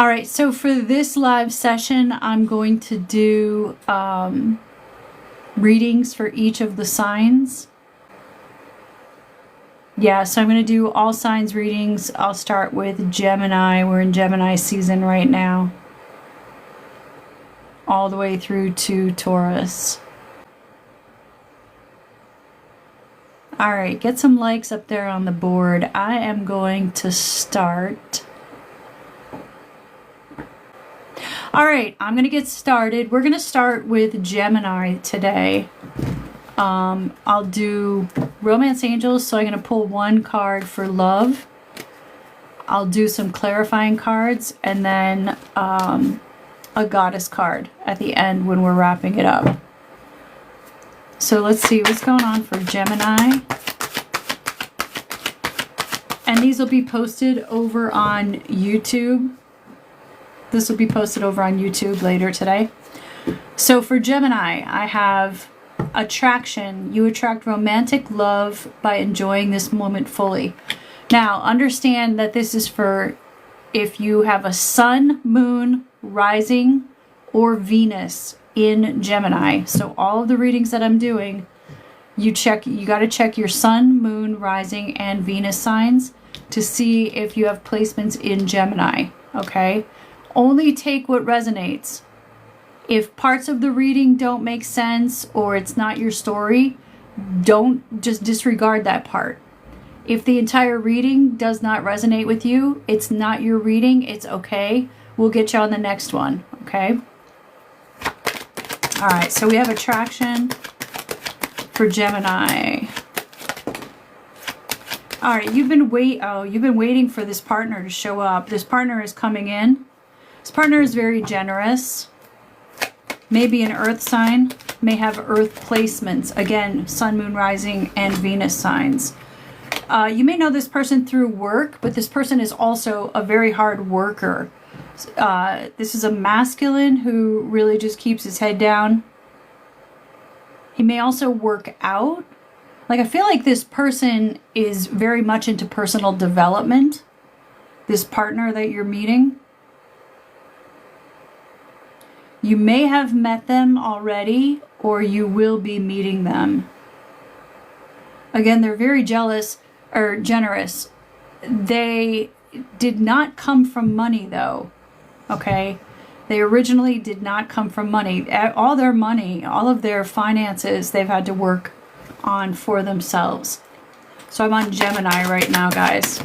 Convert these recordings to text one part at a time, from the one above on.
All right, so for this live session, I'm going to do readings for each of the signs. Yeah, so I'm going to do all signs readings. I'll start with Gemini. We're in Gemini season right now. All the way through to Taurus. All right, get some likes up there on the board. I am going to start. All right, I'm going to get started. We're going to start with Gemini today. I'll do Romance Angels, so I'm going to pull one card for love. I'll do some clarifying cards, and then a Goddess card at the end when we're wrapping it up. So let's see what's going on for Gemini. And these will be posted over on YouTube. This will be posted over on YouTube later today. So for Gemini, I have attraction. You attract romantic love by enjoying this moment fully. Now, understand that this is for if you have a sun, moon, rising, or Venus in Gemini. So all of the readings that I'm doing, you got to check your sun, moon, rising, and Venus signs to see if you have placements in Gemini, okay? Only take what resonates. If parts of the reading don't make sense or it's not your story, don't just disregard that part. If the entire reading does not resonate with you, it's not your reading, it's okay. We'll get you on the next one, okay? All right, so we have attraction for Gemini. All right, you've been waiting for this partner to show up. This partner is coming in. This partner is very generous. Maybe an earth sign, may have earth placements. Again, sun, moon, rising, and Venus signs. You may know this person through work, but this person is also a very hard worker. This is a masculine who really just keeps his head down. He may also work out. Like, I feel like this person is very much into personal development. This partner that you're meeting. You may have met them already, or you will be meeting them. Again, they're very jealous or generous. They did not come from money, though. Okay? They originally did not come from money. All their money, all of their finances, they've had to work on for themselves. So I'm on Gemini right now, guys.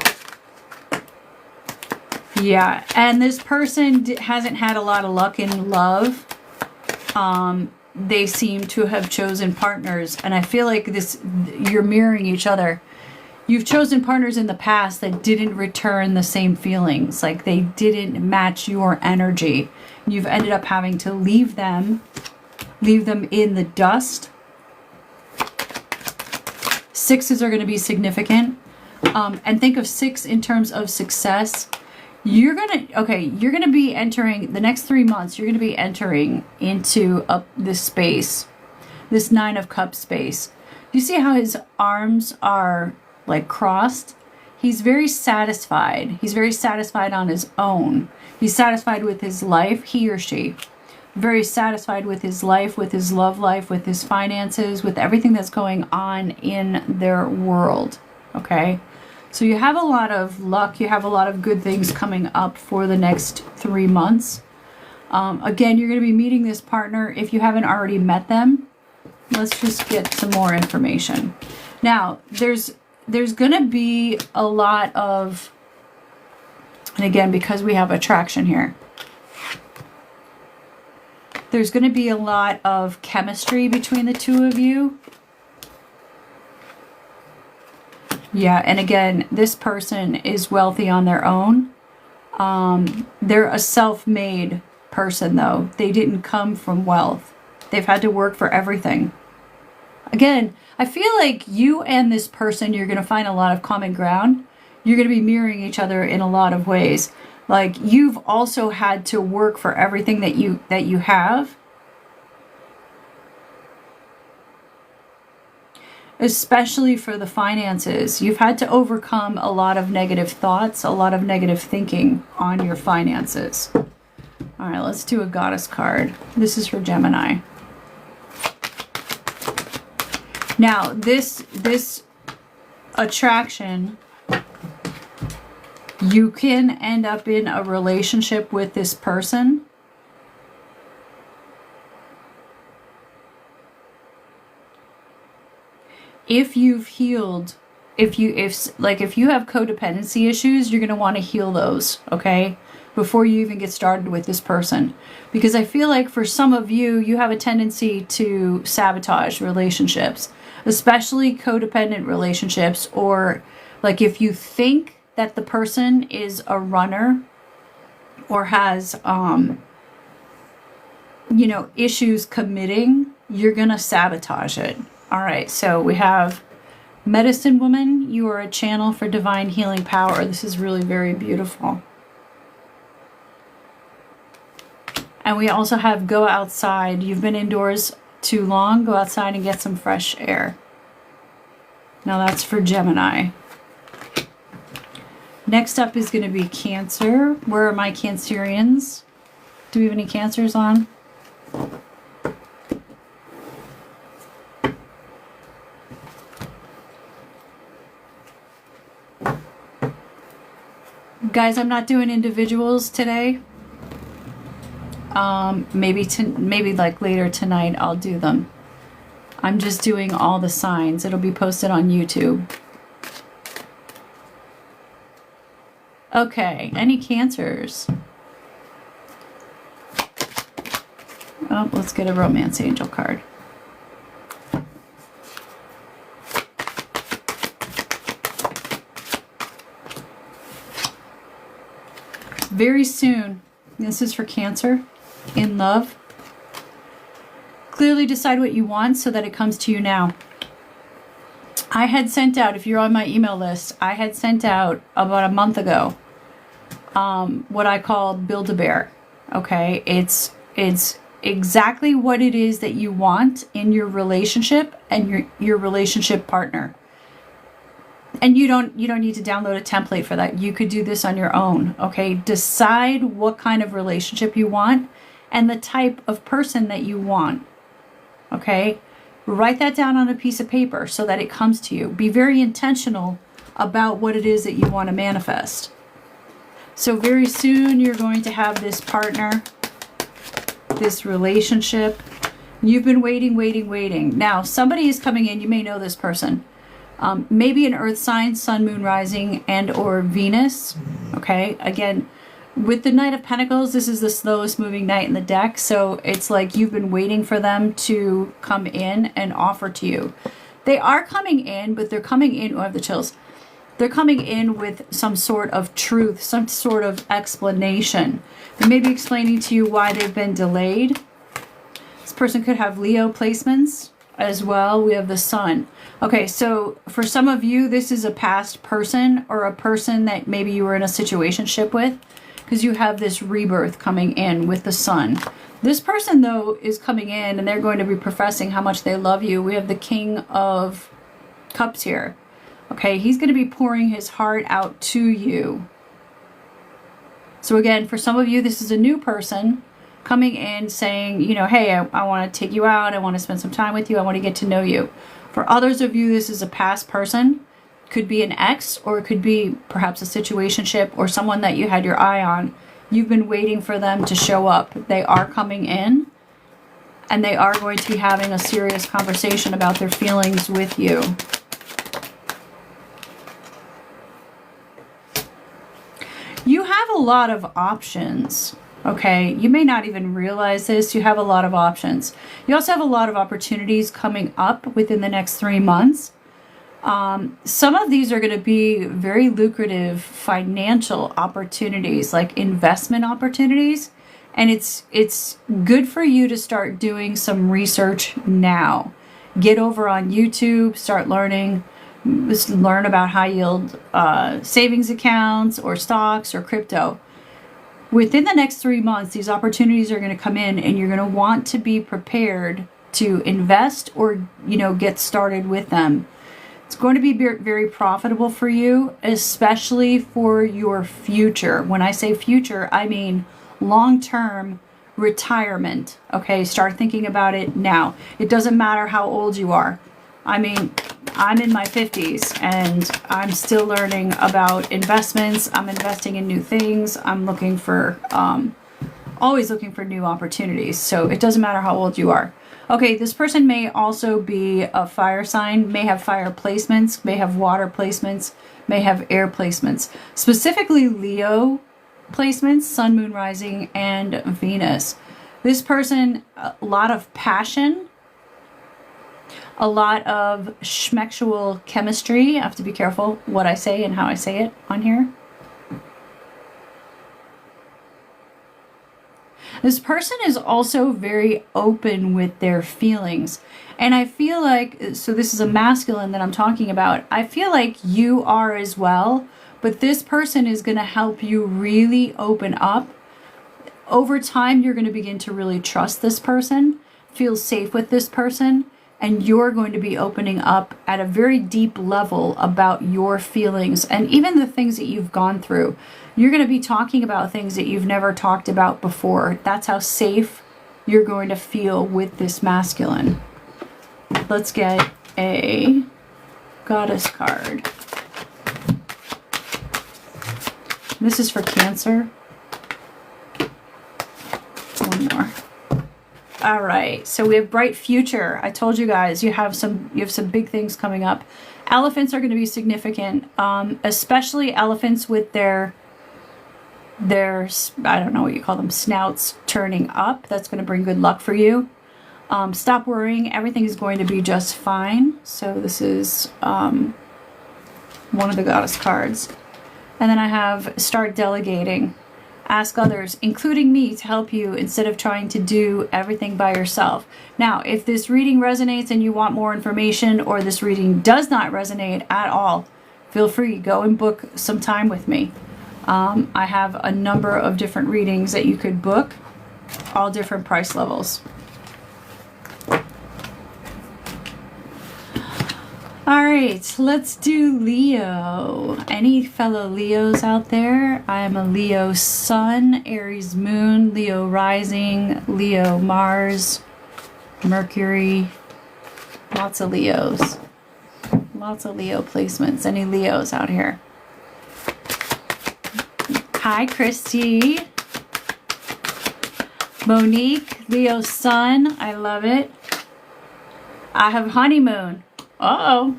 Yeah, and this person hasn't had a lot of luck in love. They seem to have chosen partners, and I feel like you're mirroring each other. You've chosen partners in the past that didn't return the same feelings, like they didn't match your energy. You've ended up having to leave them in the dust. Sixes are going to be significant, and think of 6 in terms of success. You're gonna be entering the next 3 months. You're gonna be entering into this space, this 9 of Cups space. You see how his arms are like crossed? He's very satisfied. He's very satisfied on his own. He's satisfied with his life, he or she. Very satisfied with his life, with his love life, with his finances, with everything that's going on in their world. Okay? So you have a lot of luck. You have a lot of good things coming up for the next 3 months. Again, you're going to be meeting this partner if you haven't already met them. Let's just get some more information. Now, there's going to be a lot of, and again, because we have attraction here, there's going to be a lot of chemistry between the two of you. Yeah, and again, this person is wealthy on their own. They're a self-made person, though. They didn't come from wealth. They've had to work for everything. Again, I feel like you and this person, you're going to find a lot of common ground. You're going to be mirroring each other in a lot of ways. Like, you've also had to work for everything that you have. especially for the finances. You've had to overcome a lot of negative thoughts, a lot of negative thinking on your finances. All right, let's do a goddess card. This is for Gemini. Now, this attraction, you can end up in a relationship with this person. If you've healed, if you have codependency issues, you're going to want to heal those, okay? Before you even get started with this person. Because I feel like for some of you, you have a tendency to sabotage relationships, especially codependent relationships, or like if you think that the person is a runner or has, issues committing, you're going to sabotage it. All right, so we have Medicine Woman. You are a channel for divine healing power. This is really very beautiful. And we also have Go Outside. You've been indoors too long. Go outside and get some fresh air. Now that's for Gemini. Next up is going to be Cancer. Where are my Cancerians? Do we have any Cancers on? Guys, I'm not doing individuals today. Maybe like later tonight I'll do them. I'm just doing all the signs. It'll be posted on YouTube. Okay, any Cancers? Oh, let's get a Romance Angel card. Very soon, this is for Cancer, in love. Clearly decide what you want so that it comes to you now. I had sent out, if you're on my email list, I had sent out about a month ago what I call Build-A-Bear. Okay, it's exactly what it is that you want in your relationship and your relationship partner. And you don't need to download a template for that. You could do this on your own, okay? Decide what kind of relationship you want and the type of person that you want, okay? Write that down on a piece of paper so that it comes to you. Be very intentional about what it is that you want to manifest. So very soon you're going to have this partner, this relationship. You've been waiting. Now, somebody is coming in. You may know this person. Maybe an earth sign, sun, moon, rising, and or Venus. Okay, again, with the Knight of Pentacles, this is the slowest moving knight in the deck. So it's like you've been waiting for them to come in and offer to you. They are coming in, but they're coming in, oh, I have the chills. They're coming in with some sort of truth, some sort of explanation. They may be explaining to you why they've been delayed. This person could have Leo placements as well. We have the sun. Okay, so for some of you, this is a past person or a person that maybe you were in a situationship with, because you have this rebirth coming in with the sun. This person, though, is coming in and they're going to be professing how much they love you. We have the King of Cups here. Okay, he's going to be pouring his heart out to you. So again, for some of you, this is a new person coming in saying, you know, hey, I want to take you out. I want to spend some time with you. I want to get to know you. For others of you, this is a past person. Could be an ex, or it could be perhaps a situationship or someone that you had your eye on. You've been waiting for them to show up. They are coming in, and they are going to be having a serious conversation about their feelings with you. You have a lot of options. Okay, you may not even realize this. You have a lot of options. You also have a lot of opportunities coming up within the next 3 months. Some of these are going to be very lucrative financial opportunities, like investment opportunities. And it's good for you to start doing some research now. Get over on YouTube, start learning. Just learn about high yield savings accounts or stocks or crypto. Within the next 3 months, these opportunities are going to come in, and you're going to want to be prepared to invest or, you know, get started with them. It's going to be very profitable for you, especially for your future. When I say future, I mean long-term retirement. Okay, start thinking about it now. It doesn't matter how old you are. I mean, I'm in my 50s and I'm still learning about investments. I'm investing in new things. I'm looking for, always looking for new opportunities. So it doesn't matter how old you are. Okay, this person may also be a fire sign, may have fire placements, may have water placements, may have air placements. Specifically Leo placements, sun, moon, rising, and Venus. This person, a lot of passion, a lot of schmexual chemistry. I have to be careful what I say and how I say it on here. This person is also very open with their feelings. And I feel like, so this is a masculine that I'm talking about. I feel like you are as well. But this person is going to help you really open up. Over time, you're going to begin to really trust this person, feel safe with this person, and you're going to be opening up at a very deep level about your feelings and even the things that you've gone through. You're going to be talking about things that you've never talked about before. That's how safe you're going to feel with this masculine. Let's get a goddess card. This is for Cancer. One more. All right, so we have bright future. I told you guys you have some big things coming up. Elephants are going to be significant, especially elephants with their I don't know what you call them, snouts turning up. That's going to bring good luck for you. Stop worrying. Everything is going to be just fine. So this is one of the goddess cards. And then I have start delegating. Ask others, including me, to help you instead of trying to do everything by yourself. Now, if this reading resonates and you want more information, or this reading does not resonate at all, feel free, go and book some time with me. I have a number of different readings that you could book, all different price levels. All right, let's do Leo. Any fellow Leos out there? I am a Leo sun, Aries moon, Leo rising, Leo Mars, Mercury. Lots of Leos. Lots of Leo placements. Any Leos out here? Hi, Christy. Monique, Leo sun. I love it. I have honeymoon. Uh-oh.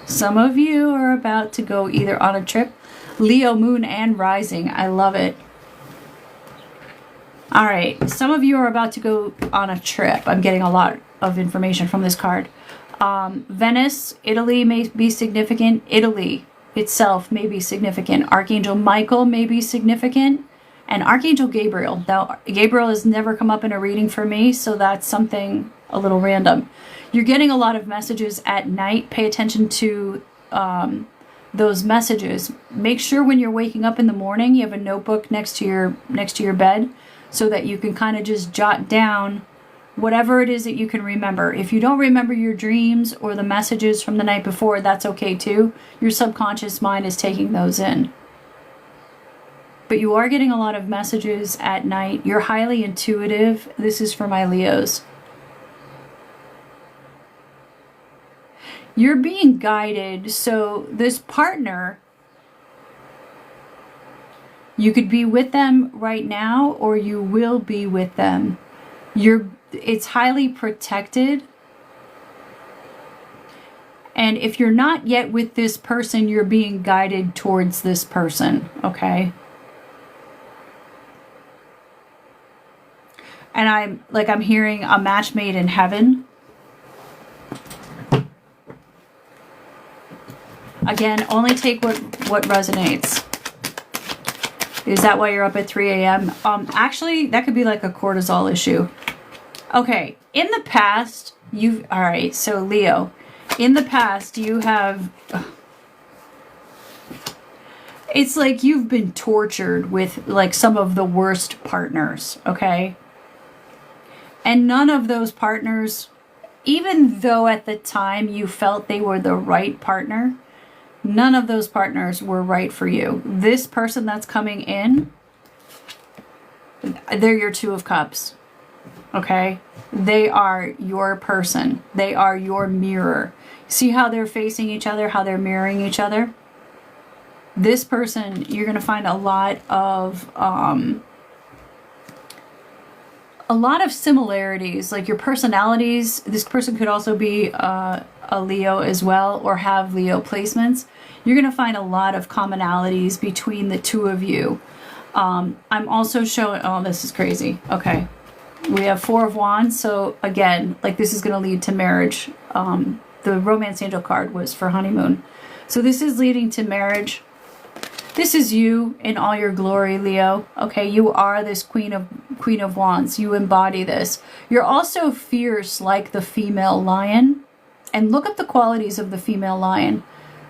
Some of you are about to go either on a trip. Leo moon and rising. I love it. All right. Some of you are about to go on a trip. I'm getting a lot of information from this card. Venice, Italy may be significant. Italy itself may be significant. Archangel Michael may be significant. And Archangel Gabriel. Now, Gabriel has never come up in a reading for me, so that's something a little random. You're getting a lot of messages at night. Pay attention to those messages. Make sure when you're waking up in the morning, you have a notebook next to your bed, so that you can kind of just jot down whatever it is that you can remember. If you don't remember your dreams or the messages from the night before, that's okay too. Your subconscious mind is taking those in. But you are getting a lot of messages at night. You're highly intuitive. This is for my Leos. You're being guided. So this partner, you could be with them right now, or you will be with them. It's highly protected. And if you're not yet with this person, you're being guided towards this person, okay? And I'm hearing a match made in heaven. Again, only take what resonates. Is that why you're up at 3 a.m.? Actually, that could be like a cortisol issue. Okay, in the past, all right, so Leo, in the past, you have, it's like you've been tortured with like some of the worst partners, okay? And none of those partners, even though at the time you felt they were the right partner, none of those partners were right for you. This person that's coming in, they're your Two of Cups. Okay? They are your person. They are your mirror. See how they're facing each other, how they're mirroring each other? This person, you're going to find a lot of similarities, like your personalities. This person could also be a Leo as well, or have Leo placements. You're going to find a lot of commonalities between the two of you. I'm also showing, oh, this is crazy. Okay. We have Four of Wands. So again, like this is going to lead to marriage. The Romance Angel card was for honeymoon. So this is leading to marriage. This is you in all your glory, Leo. Okay, you are this Queen of Wands. You embody this. You're also fierce like the female lion. And look up the qualities of the female lion.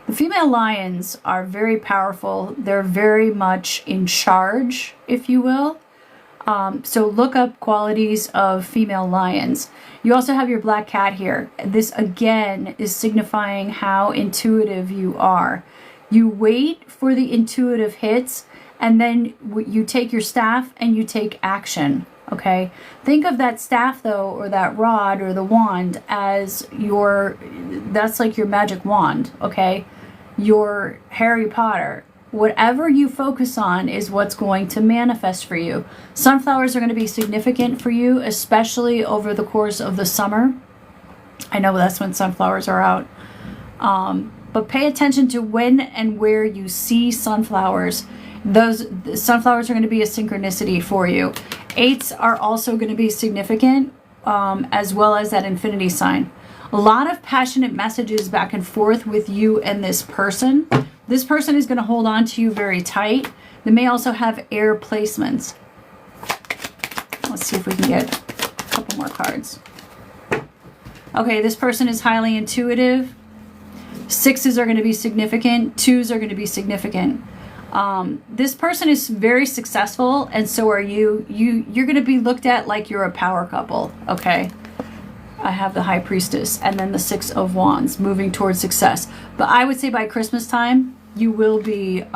The female lions are very powerful. They're very much in charge, if you will. So look up qualities of female lions. You also have your black cat here. This, again, is signifying how intuitive you are. You wait for the intuitive hits, and then you take your staff and you take action, okay? Think of that staff, though, or that rod or the wand as that's like your magic wand, okay? Your Harry Potter. Whatever you focus on is what's going to manifest for you. Sunflowers are going to be significant for you, especially over the course of the summer. I know that's when sunflowers are out. But pay attention to when and where you see sunflowers. Those sunflowers are going to be a synchronicity for you. Eights are also going to be significant, as well as that infinity sign. A lot of passionate messages back and forth with you and this person. This person is going to hold on to you very tight. They may also have air placements. Let's see if we can get a couple more cards. Okay, this person is highly intuitive. Sixes are going to be significant. Twos are going to be significant. This person is very successful, and so are you. You're going to be looked at like you're a power couple, okay? I have the High Priestess and then the Six of Wands moving towards success. But I would say by Christmas time, you will be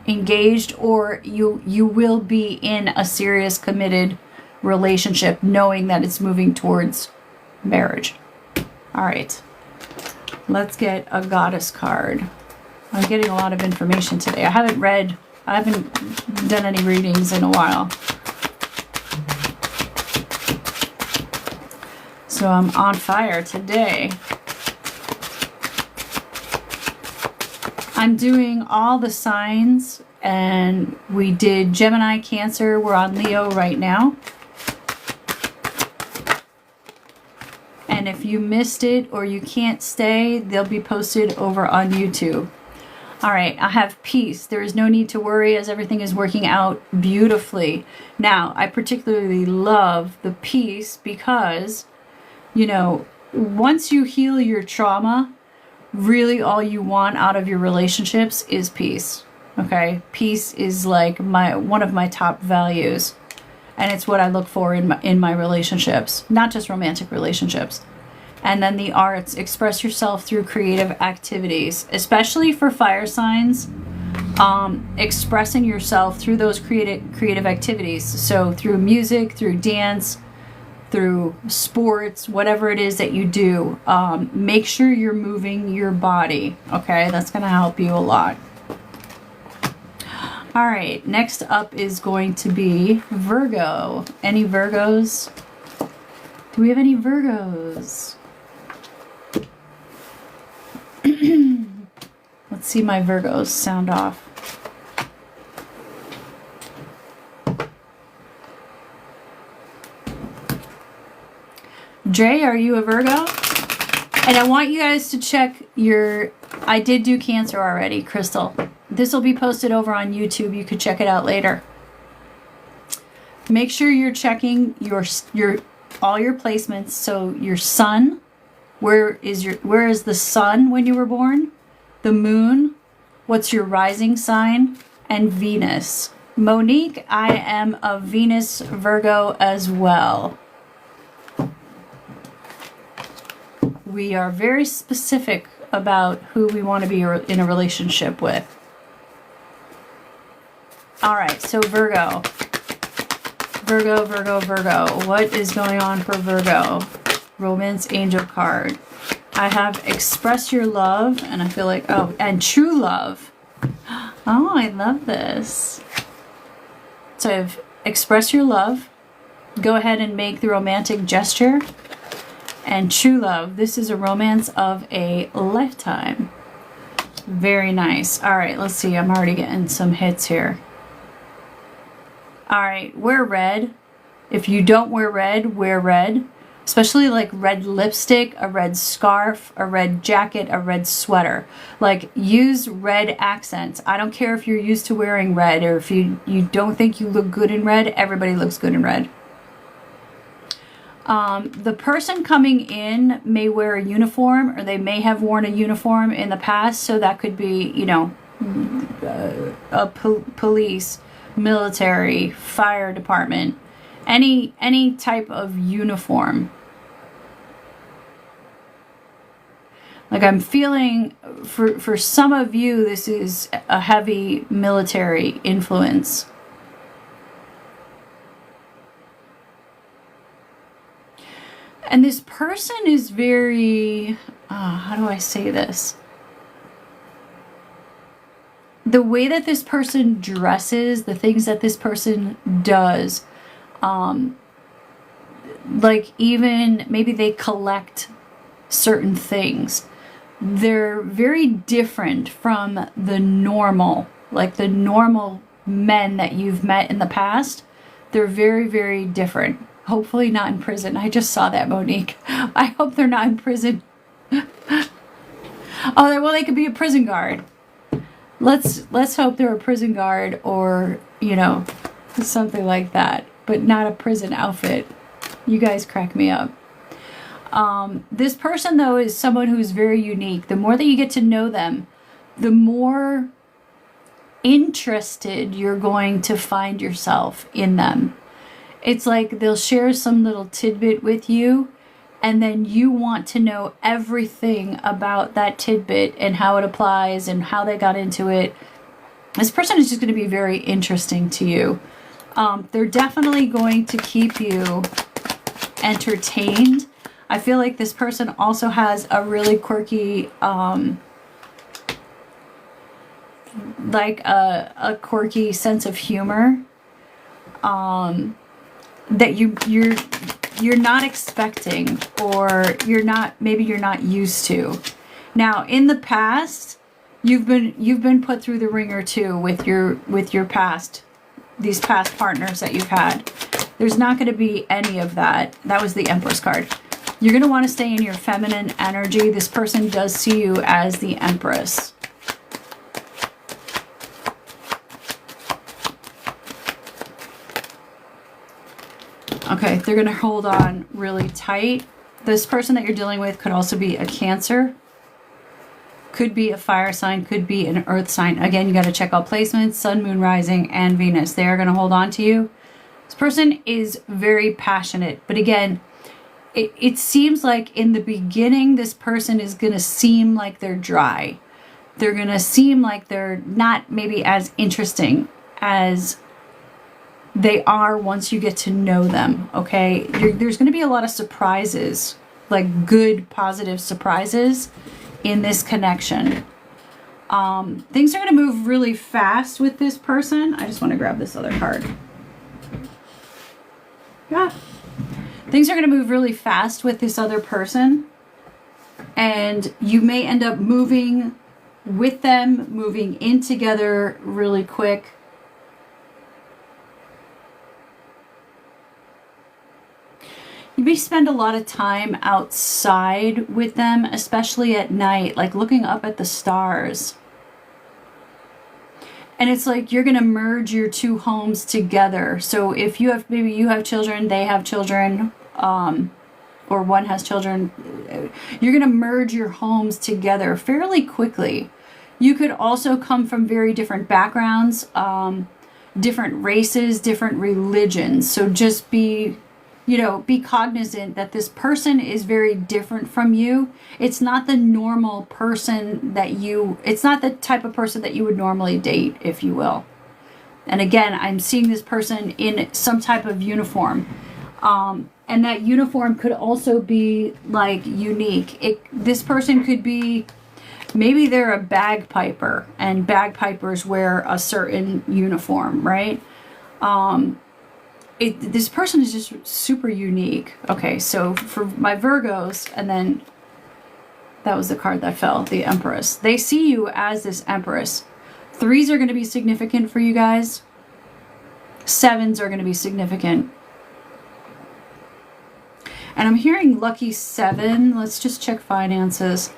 engaged, or you will be in a serious, committed relationship, knowing that it's moving towards marriage. All right. Let's get a goddess card. I'm getting a lot of information today. I haven't done any readings in a while. So I'm on fire today. I'm doing all the signs, and we did Gemini, Cancer. We're on Leo right now. And if you missed it or you can't stay, they'll be posted over on YouTube. All right, I have peace. There is no need to worry, as everything is working out beautifully. Now, I particularly love the peace because, you know, once you heal your trauma, really all you want out of your relationships is peace. Okay? Peace is like one of my top values. And it's what I look for in my relationships, not just romantic relationships. And then the arts, express yourself through creative activities, especially for fire signs. Expressing yourself through those creative activities. So through music, through dance, through sports, whatever it is that you do, make sure you're moving your body. Okay, that's going to help you a lot. All right, next up is going to be Virgo. Any Virgos? Do we have any Virgos? Let's see my Virgos sound off. Dre, are you a Virgo? And I want you guys to check I did do Cancer already, Crystal. This will be posted over on YouTube. You could check it out later. Make sure you're checking all your placements. So your sun, where is the sun when you were born? The moon, what's your rising sign, and Venus. Monique, I am a Venus Virgo as well. we are very specific about who we want to be in a relationship with. All right, so Virgo. Virgo, Virgo, Virgo. What is going on for Virgo? Romance Angel card. I have express your love, and I feel like, oh, and true love. Oh, I love this. So I have express your love. Go ahead and make the romantic gesture. And true love. This is a romance of a lifetime. Very nice. All right, let's see. I'm already getting some hits here. All right, wear red. If you don't wear red, wear red. Especially like red lipstick, a red scarf, a red jacket, a red sweater. Like, use red accents. I don't care if you're used to wearing red, or if you don't think you look good in red. Everybody looks good in red. The person coming in may wear a uniform, or they may have worn a uniform in the past. So that could be, you know, police, military, fire department, any type of uniform. Like, I'm feeling for some of you, this is a heavy military influence. And this person is very, how do I say this? The way that this person dresses, the things that this person does, like, even maybe they collect certain things. They're very different from the normal, like the normal men that you've met in the past. They're very, very different. Hopefully not in prison. I just saw that, Monique. I hope they're not in prison. Oh, well, they could be a prison guard. Let's hope they're a prison guard, or, you know, something like that, but not a prison outfit. You guys crack me up. This person, though, is someone who's very unique. The more that you get to know them, the more interested you're going to find yourself in them. It's like they'll share some little tidbit with you, and then you want to know everything about that tidbit and how it applies and how they got into it. This person is just going to be very interesting to you. They're definitely going to keep you entertained. I feel like this person also has a really quirky, like a quirky sense of humor. That you're not expecting, or maybe you're not used to. Now, in the past, you've been put through the ringer too with your past, these past partners that you've had. There's not going to be any of that. That was the Empress card. You're going to want to stay in your feminine energy. This person does see you as the Empress. Okay, they're going to hold on really tight. This person that you're dealing with could also be a Cancer. Could be a fire sign, could be an earth sign. Again, you got to check out placements, sun, moon, rising, and Venus. They are going to hold on to you. This person is very passionate. But again, it seems like in the beginning, this person is going to seem like they're dry. They're going to seem like they're not maybe as interesting as they are once you get to know them, okay? There's going to be a lot of surprises, like good, positive surprises in this connection. Things are going to move really fast with this person. I just want to grab this other card. Yeah. Things are going to move really fast with this other person. And you may end up moving with them, moving in together really quick. You may spend a lot of time outside with them, especially at night, like looking up at the stars. And it's like you're going to merge your two homes together. So if you have, maybe you have children, they have children, or one has children, you're going to merge your homes together fairly quickly. You could also come from very different backgrounds, different races, different religions. So just be you know, be cognizant that this person is very different from you. It's not the normal person that it's not the type of person that you would normally date, if you will. And again, I'm seeing this person in some type of uniform. And that uniform could also be like unique. This person could be, maybe they're a bagpiper, and bagpipers wear a certain uniform, right? This person is just super unique. Okay, so for my Virgos, and then that was the card that fell, the Empress. They see you as this Empress. 3s are going to be significant for you guys. 7s are going to be significant. And I'm hearing lucky 7. Let's just check finances.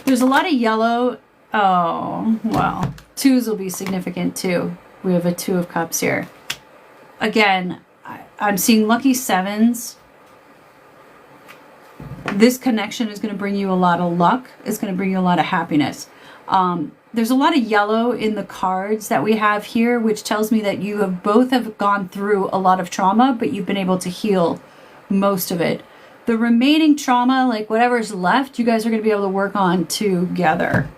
There's a lot of yellow. Oh, well. 2s will be significant too. We have a 2 of Cups here. Again, I'm seeing lucky 7s. This connection is going to bring you a lot of luck. It's going to bring you a lot of happiness. There's a lot of yellow in the cards that we have here, which tells me that you have both have gone through a lot of trauma, but you've been able to heal most of it. The remaining trauma, like whatever's left, you guys are going to be able to work on together.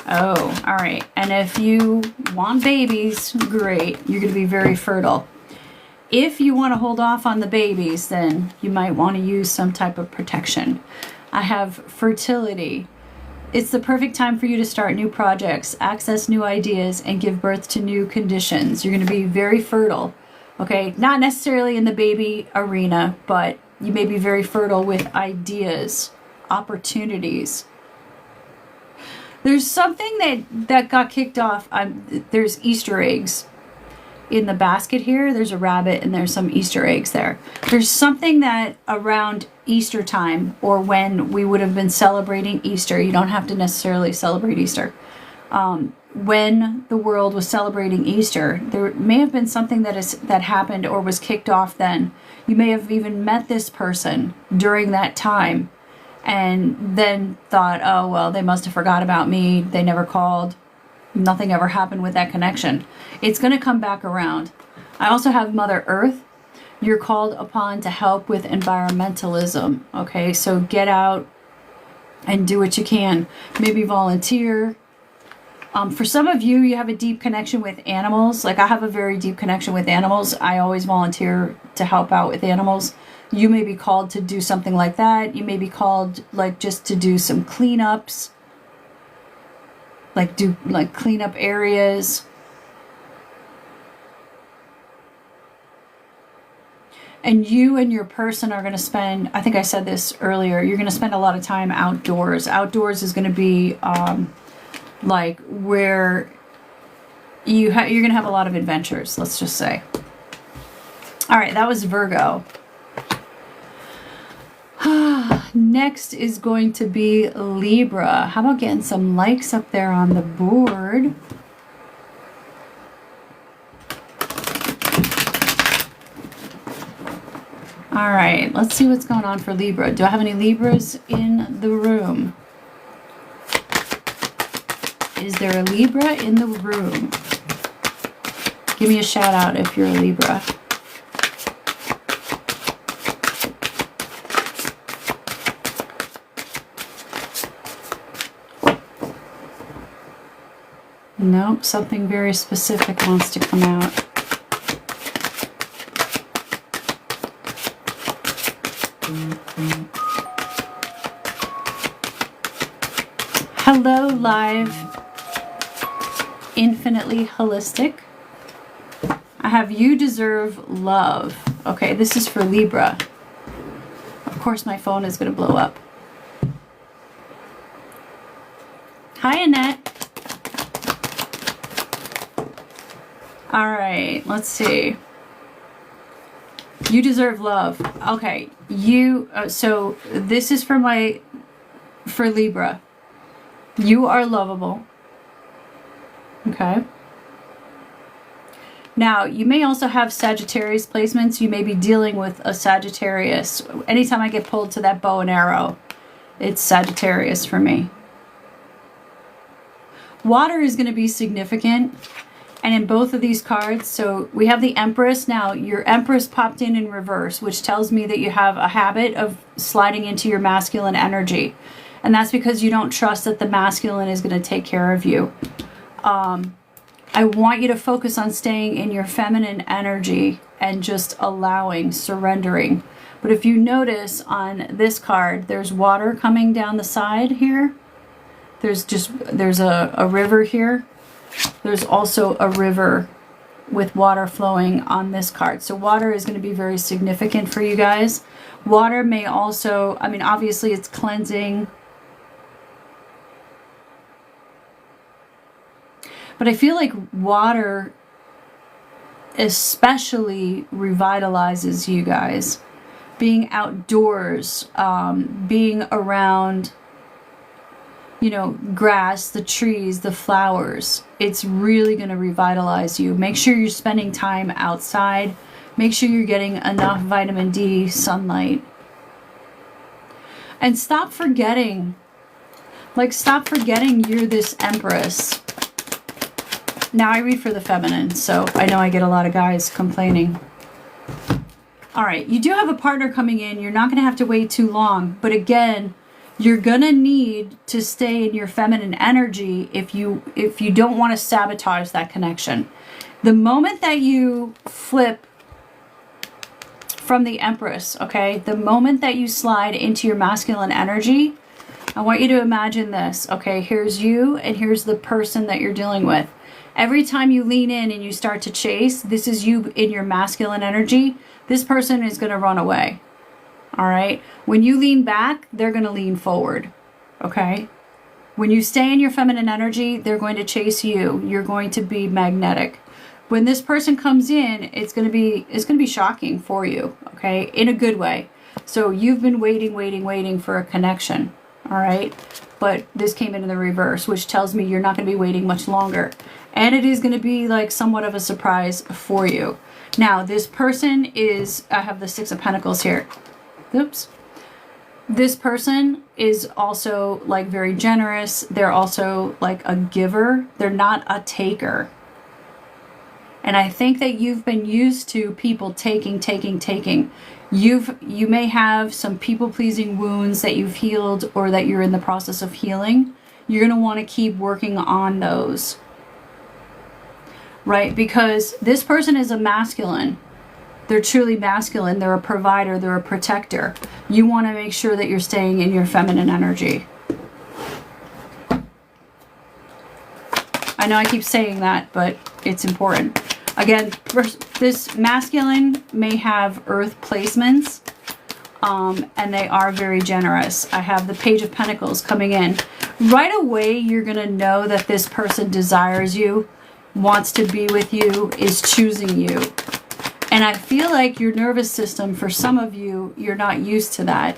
Oh, all right. And if you want babies, great. You're going to be very fertile. If you want to hold off on the babies, then you might want to use some type of protection. I have fertility. It's the perfect time for you to start new projects, access new ideas, and give birth to new conditions. You're going to be very fertile. Okay, not necessarily in the baby arena, but you may be very fertile with ideas, opportunities. There's something that got kicked off. There's Easter eggs in the basket here. There's a rabbit and there's some Easter eggs there. There's something that around Easter time, or when we would have been celebrating Easter, you don't have to necessarily celebrate Easter. When the world was celebrating Easter, there may have been something that happened or was kicked off then. You may have even met this person during that time and then thought, oh, well, they must have forgot about me. They never called. Nothing ever happened with that connection. It's going to come back around. I also have Mother Earth. You're called upon to help with environmentalism. Okay, so get out and do what you can. Maybe volunteer. For some of you, you have a deep connection with animals. Like I have a very deep connection with animals. I always volunteer to help out with animals. You may be called to do something like that. You may be called like just to do some cleanups. Like clean up areas. And you and your person are going to spend, I think I said this earlier, you're going to spend a lot of time outdoors. Outdoors is going to be like where you're going to have a lot of adventures, let's just say. All right, that was Virgo. Next is going to be Libra. How about getting some likes up there on the board? All right, let's see what's going on for Libra. Do I have any Libras in the room? Is there a Libra in the room? Give me a shout out if you're a Libra. Nope, something very specific wants to come out. Hello, live, infinitely holistic. I have you deserve love. Okay, this is for Libra. Of course, my phone is going to blow up. Hi, Annette. All right, let's see. You deserve love. Okay, so this is for Libra. You are lovable. Okay. Now, you may also have Sagittarius placements. You may be dealing with a Sagittarius. Anytime I get pulled to that bow and arrow, it's Sagittarius for me. Water is going to be significant. And in both of these cards, so we have the Empress. Now, your Empress popped in reverse, which tells me that you have a habit of sliding into your masculine energy. And that's because you don't trust that the masculine is going to take care of you. I want you to focus on staying in your feminine energy and just allowing, surrendering. But if you notice on this card, there's water coming down the side here. There's a river here. There's also a river with water flowing on this card. So water is going to be very significant for you guys. Water may also, I mean, obviously it's cleansing. But I feel like water especially revitalizes you guys. Being outdoors, being around, you know, grass, the trees, the flowers. It's really going to revitalize you. Make sure you're spending time outside. Make sure you're getting enough vitamin D, sunlight. And stop forgetting, stop forgetting you're this Empress. Now I read for the feminine, so I know I get a lot of guys complaining. All right, you do have a partner coming in. You're not going to have to wait too long. But again, you're going to need to stay in your feminine energy if you don't want to sabotage that connection. The moment that you flip from the Empress, okay, the moment that you slide into your masculine energy, I want you to imagine this, okay? Here's you and here's the person that you're dealing with. Every time you lean in and you start to chase, this is you in your masculine energy. This person is going to run away. All right? When you lean back, they're going to lean forward. Okay? When you stay in your feminine energy, they're going to chase you. You're going to be magnetic. When this person comes in, it's going to be shocking for you, okay? In a good way. So you've been waiting for a connection. All right? But this came in the reverse, which tells me you're not going to be waiting much longer. And it is going to be like somewhat of a surprise for you. Now, this person is, I have the Six of Pentacles here. Oops. This person is also like very generous. They're also like a giver. They're not a taker. And I think that you've been used to people taking. You may have some people-pleasing wounds that you've healed or that you're in the process of healing. You're going to want to keep working on those. Right? Because this person is a masculine. They're truly masculine. They're a provider. They're a protector. You want to make sure that you're staying in your feminine energy. I know I keep saying that, but it's important. Again, this masculine may have earth placements, and they are very generous. I have the Page of Pentacles coming in. Right away, you're going to know that this person desires you, wants to be with you, is choosing you. And I feel like your nervous system, for some of you, you're not used to that.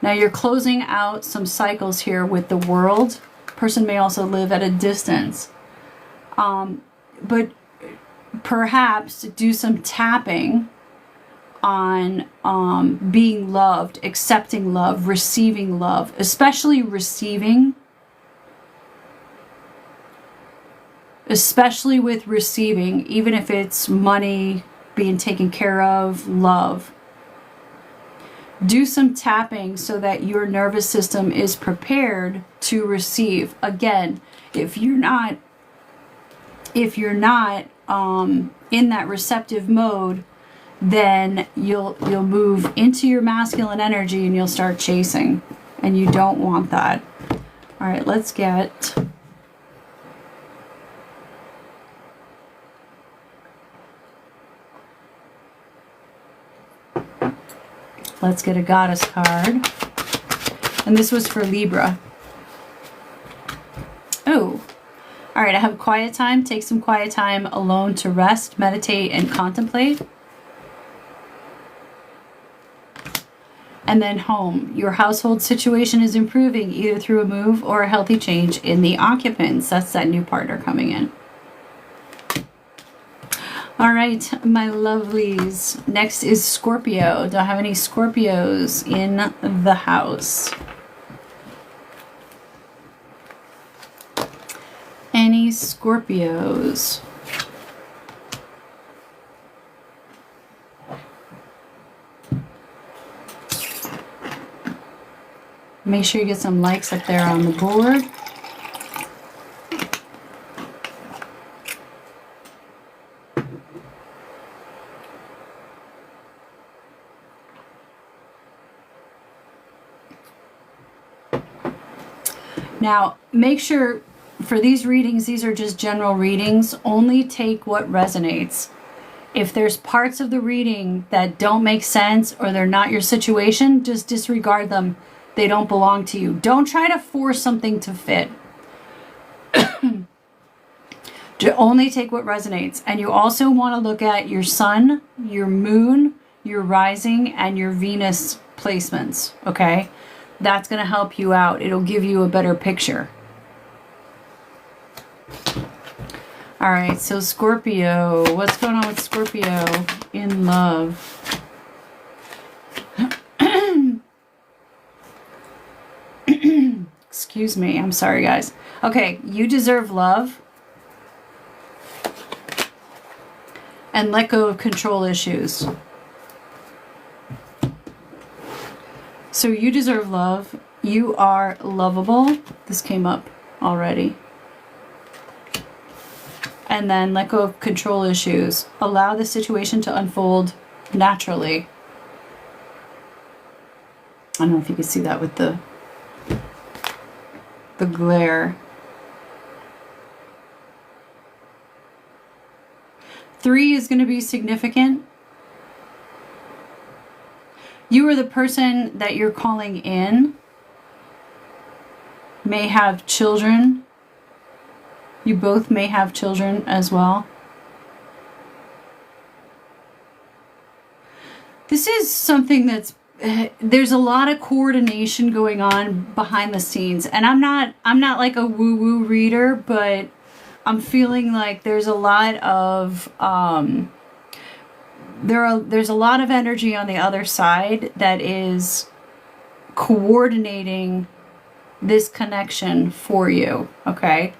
Now you're closing out some cycles here with the world. Person may also live at a distance. But perhaps do some tapping on being loved, accepting love, receiving love, especially receiving. Especially with receiving, even if it's money, being taken care of, love. Do some tapping so that your nervous system is prepared to receive. Again, if you're not in that receptive mode, then you'll move into your masculine energy and you'll start chasing, and you don't want that. All right, let's get a goddess card. And this was for Libra. Oh, all right. I have quiet time. Take some quiet time alone to rest, meditate, and contemplate. And then home. Your household situation is improving either through a move or a healthy change in the occupants. That's that new partner coming in. All right, my lovelies. Next is Scorpio. Do I have any Scorpios in the house? And Scorpios. Make sure you get some likes up there on the board. Now, make sure for these readings, these are just general readings. Only take what resonates. If there's parts of the reading that don't make sense or they're not your situation, just disregard them. They don't belong to you. Don't try to force something to fit. Only take what resonates. And you also want to look at your sun, your moon, your rising, and your Venus placements, okay? That's going to help you out. It'll give you a better picture. All right, so Scorpio. What's going on with Scorpio in love? Excuse me. I'm sorry, guys. Okay, you deserve love. And let go of control issues. So you deserve love. You are lovable. This came up already. And then let go of control issues. Allow the situation to unfold naturally. I don't know if you can see that with the glare. 3 is going to be significant. You or the person that you're calling in may have children. You both may have children as well. This is something that's, there's a lot of coordination going on behind the scenes. And I'm not like a woo-woo reader, but I'm feeling like there's a lot of, there's a lot of energy on the other side that is coordinating this connection for you, okay?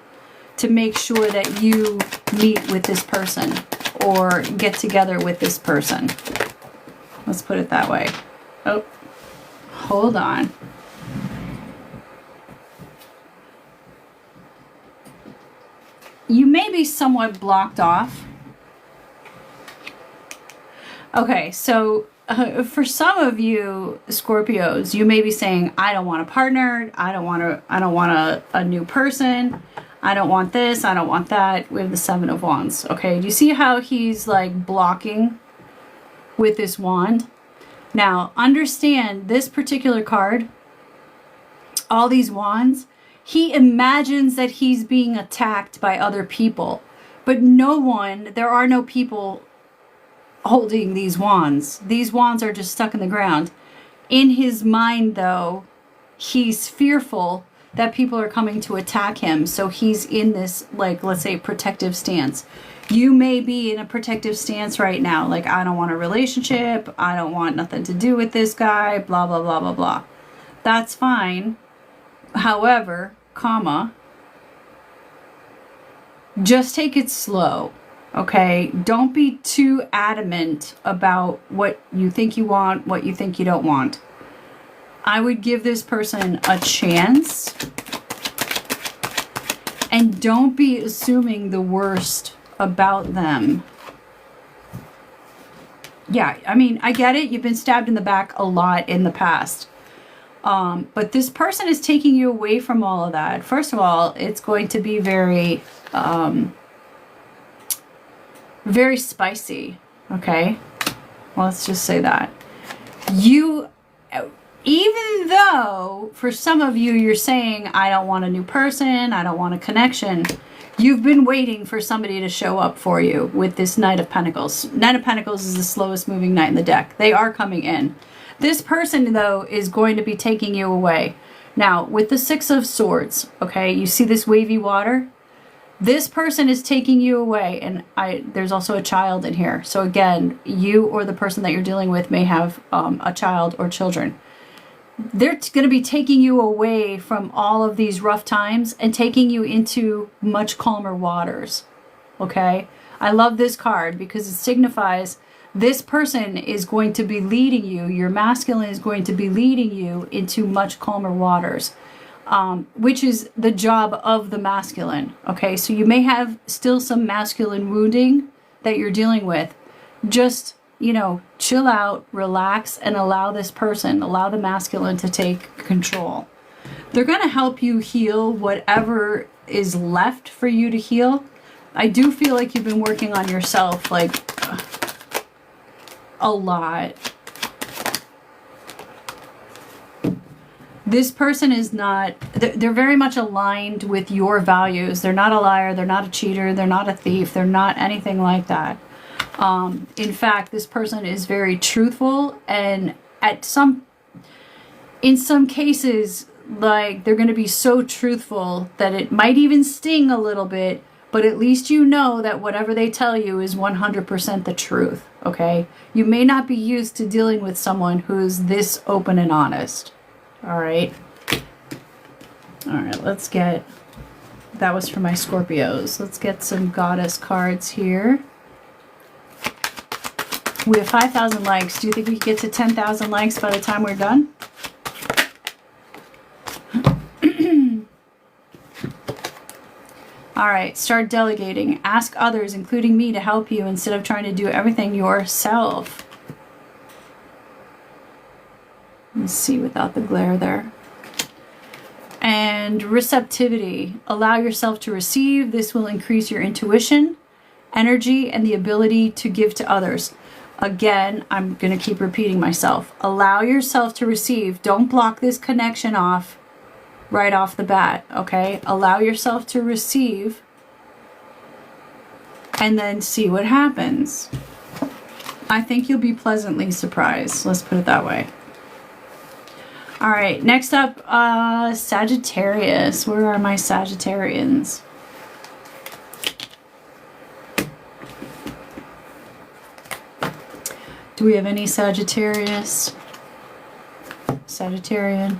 To make sure that you meet with this person or get together with this person. Let's put it that way. Oh, hold on. You may be somewhat blocked off. Okay, so for some of you Scorpios, you may be saying, I don't want a partner, I don't want a new person, I don't want this, I don't want that. We have the 7 of Wands. Okay, do you see how he's like blocking with this wand? Now, understand this particular card, all these wands, he imagines that he's being attacked by other people, but there are no people holding these wands. These wands are just stuck in the ground. In his mind, though, he's fearful that people are coming to attack him. So he's in this, like, let's say, protective stance. You may be in a protective stance right now. Like, I don't want a relationship. I don't want nothing to do with this guy. Blah, blah, blah, blah, blah. That's fine. However, just take it slow. Okay, don't be too adamant about what you think you want, what you think you don't want. I would give this person a chance. And don't be assuming the worst about them. Yeah, I mean, I get it. You've been stabbed in the back a lot in the past. But this person is taking you away from all of that. First of all, it's going to be very... very spicy, okay? Well, let's just say that. Even though for some of you, you're saying, I don't want a new person, I don't want a connection, you've been waiting for somebody to show up for you with this Knight of Pentacles. Knight of Pentacles is the slowest moving knight in the deck. They are coming in. This person, though, is going to be taking you away. Now, with the 6 of Swords, okay, you see this wavy water? This person is taking you away, and there's also a child in here. So again, you or the person that you're dealing with may have a child or children. they're going to be taking you away from all of these rough times and taking you into much calmer waters. Okay? I love this card because it signifies this person is going to be leading you, your masculine is going to be leading you into much calmer waters, which is the job of the masculine. Okay? So you may have still some masculine wounding that you're dealing with. Just, chill out, relax, and allow the masculine to take control. They're going to help you heal whatever is left for you to heal. I do feel like you've been working on yourself, like, a lot. This person is not, they're very much aligned with your values. They're not a liar, they're not a cheater, they're not a thief, they're not anything like that. In fact, this person is very truthful, and in some cases, like, they're going to be so truthful that it might even sting a little bit, but at least you know that whatever they tell you is 100% the truth, okay? You may not be used to dealing with someone who's this open and honest, all right? All right, let's get, that was for my Scorpios. Let's get some goddess cards here. We have 5,000 likes. Do you think we can get to 10,000 likes by the time we're done? All right, start delegating. Ask others, including me, to help you instead of trying to do everything yourself. Let's see without the glare there. And receptivity. Allow yourself to receive. This will increase your intuition, energy, and the ability to give to others. Again, I'm going to keep repeating myself. Allow yourself to receive. Don't block this connection off right off the bat, okay? Allow yourself to receive and then see what happens. I think you'll be pleasantly surprised. Let's put it that way. All right, next up, Sagittarius. Where are my Sagittarians? Do we have any Sagittarius? Sagittarian?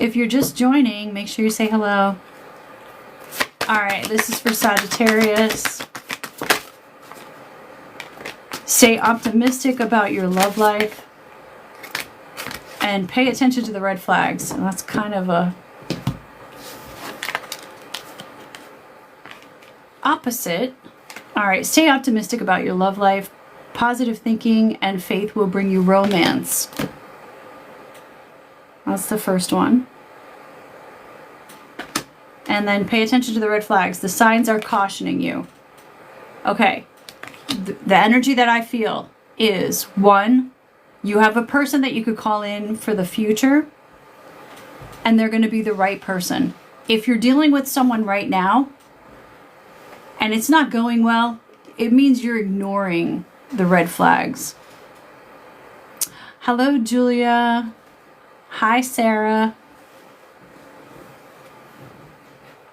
If you're just joining, make sure you say hello. All right, this is for Sagittarius. Stay optimistic about your love life and pay attention to the red flags. And that's kind of a opposite. All right, stay optimistic about your love life. Positive thinking and faith will bring you romance. That's the first one. And then pay attention to the red flags. The signs are cautioning you. Okay. The energy that I feel is, one, you have a person that you could call in for the future, and they're going to be the right person. If you're dealing with someone right now and it's not going well, it means you're ignoring the red flags. Hello, Julia. Hi, Sarah.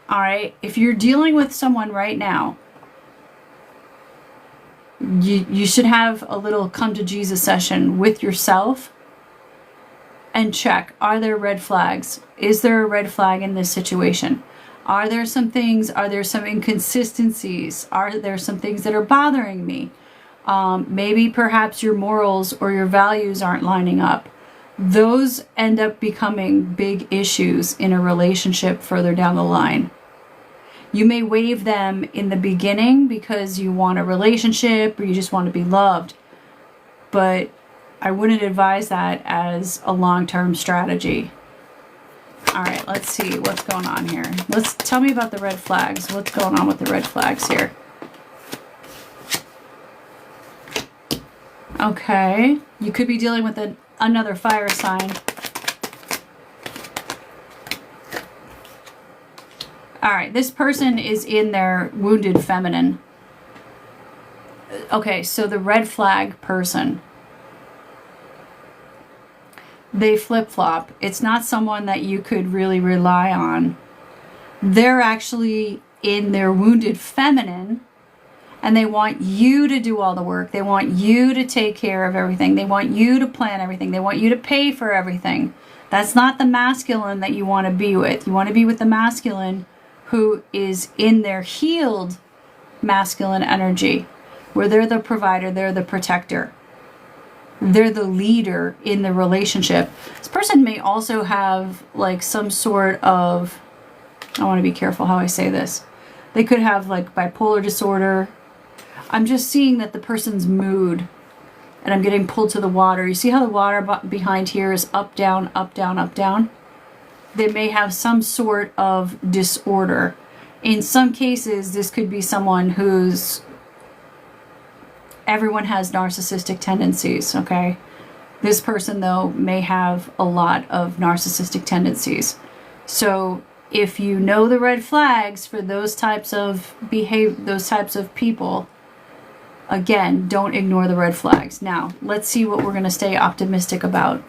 All right, if you're dealing with someone right now, you should have a little come to Jesus session with yourself and check, are there red flags? Is there a red flag in this situation? Are there some things, are there some inconsistencies? Are there some things that are bothering me? Maybe perhaps your morals or your values aren't lining up. Those end up becoming big issues in a relationship further down the line. You may waive them in the beginning because you want a relationship or you just want to be loved. But I wouldn't advise that as a long-term strategy. All right, let's see what's going on here. Tell me about the red flags. What's going on with the red flags here? Okay, you could be dealing with another fire sign. All right, this person is in their wounded feminine. Okay, so the red flag person, they flip-flop. It's not someone that you could really rely on. They're actually in their wounded feminine, And they want you to do all the work. They want you to take care of everything. They want you to plan everything. They want you to pay for everything. That's not the masculine that you want to be with. You want to be with the masculine who is in their healed masculine energy, where they're the provider, they're the protector. They're the leader in the relationship. This person may also have like some sort of, I want to be careful how I say this. They could have like bipolar disorder. I'm just seeing that the person's mood, and I'm getting pulled to the water. You see how the water behind here is up, down, up, down, up, down? They may have some sort of disorder. In some cases, this could be someone who's, everyone has narcissistic tendencies, okay? This person, though, may have a lot of narcissistic tendencies. So if you know the red flags for those types of those types of people, again, don't ignore the red flags. Now, let's see what we're going to stay optimistic about.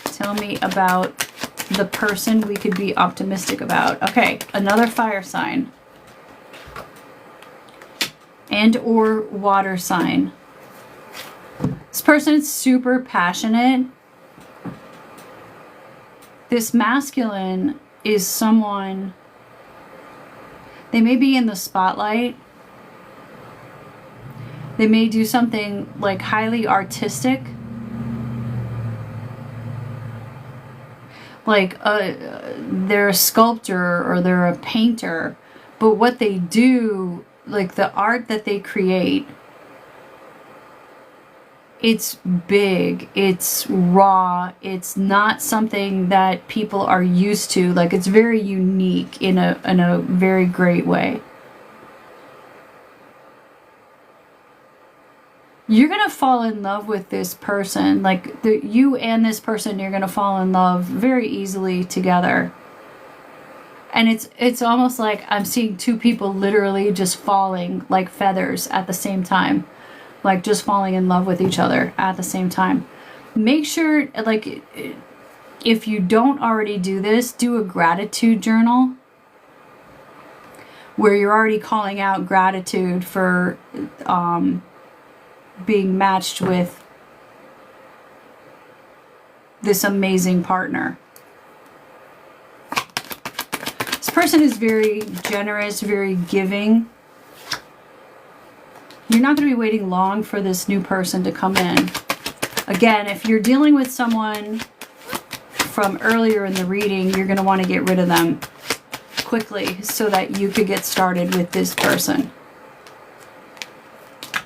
Tell me about the person we could be optimistic about. Okay, another fire sign. And or water sign. This person is super passionate. This masculine is someone, they may be in the spotlight. They may do something like highly artistic. Like they're a sculptor or they're a painter. But what they do, like the art that they create, it's big, it's raw, it's not something that people are used to. Like it's very unique in a very great way. You're going to fall in love with this person. Like you and this person, you're going to fall in love very easily together. And it's almost like I'm seeing two people literally just falling like feathers at the same time. Like just falling in love with each other at the same time. Make sure, like, if you don't already do this, do a gratitude journal where you're already calling out gratitude for being matched with this amazing partner. This person is very generous, very giving. You're not going to be waiting long for this new person to come in. Again, if you're dealing with someone from earlier in the reading, you're going to want to get rid of them quickly so that you could get started with this person.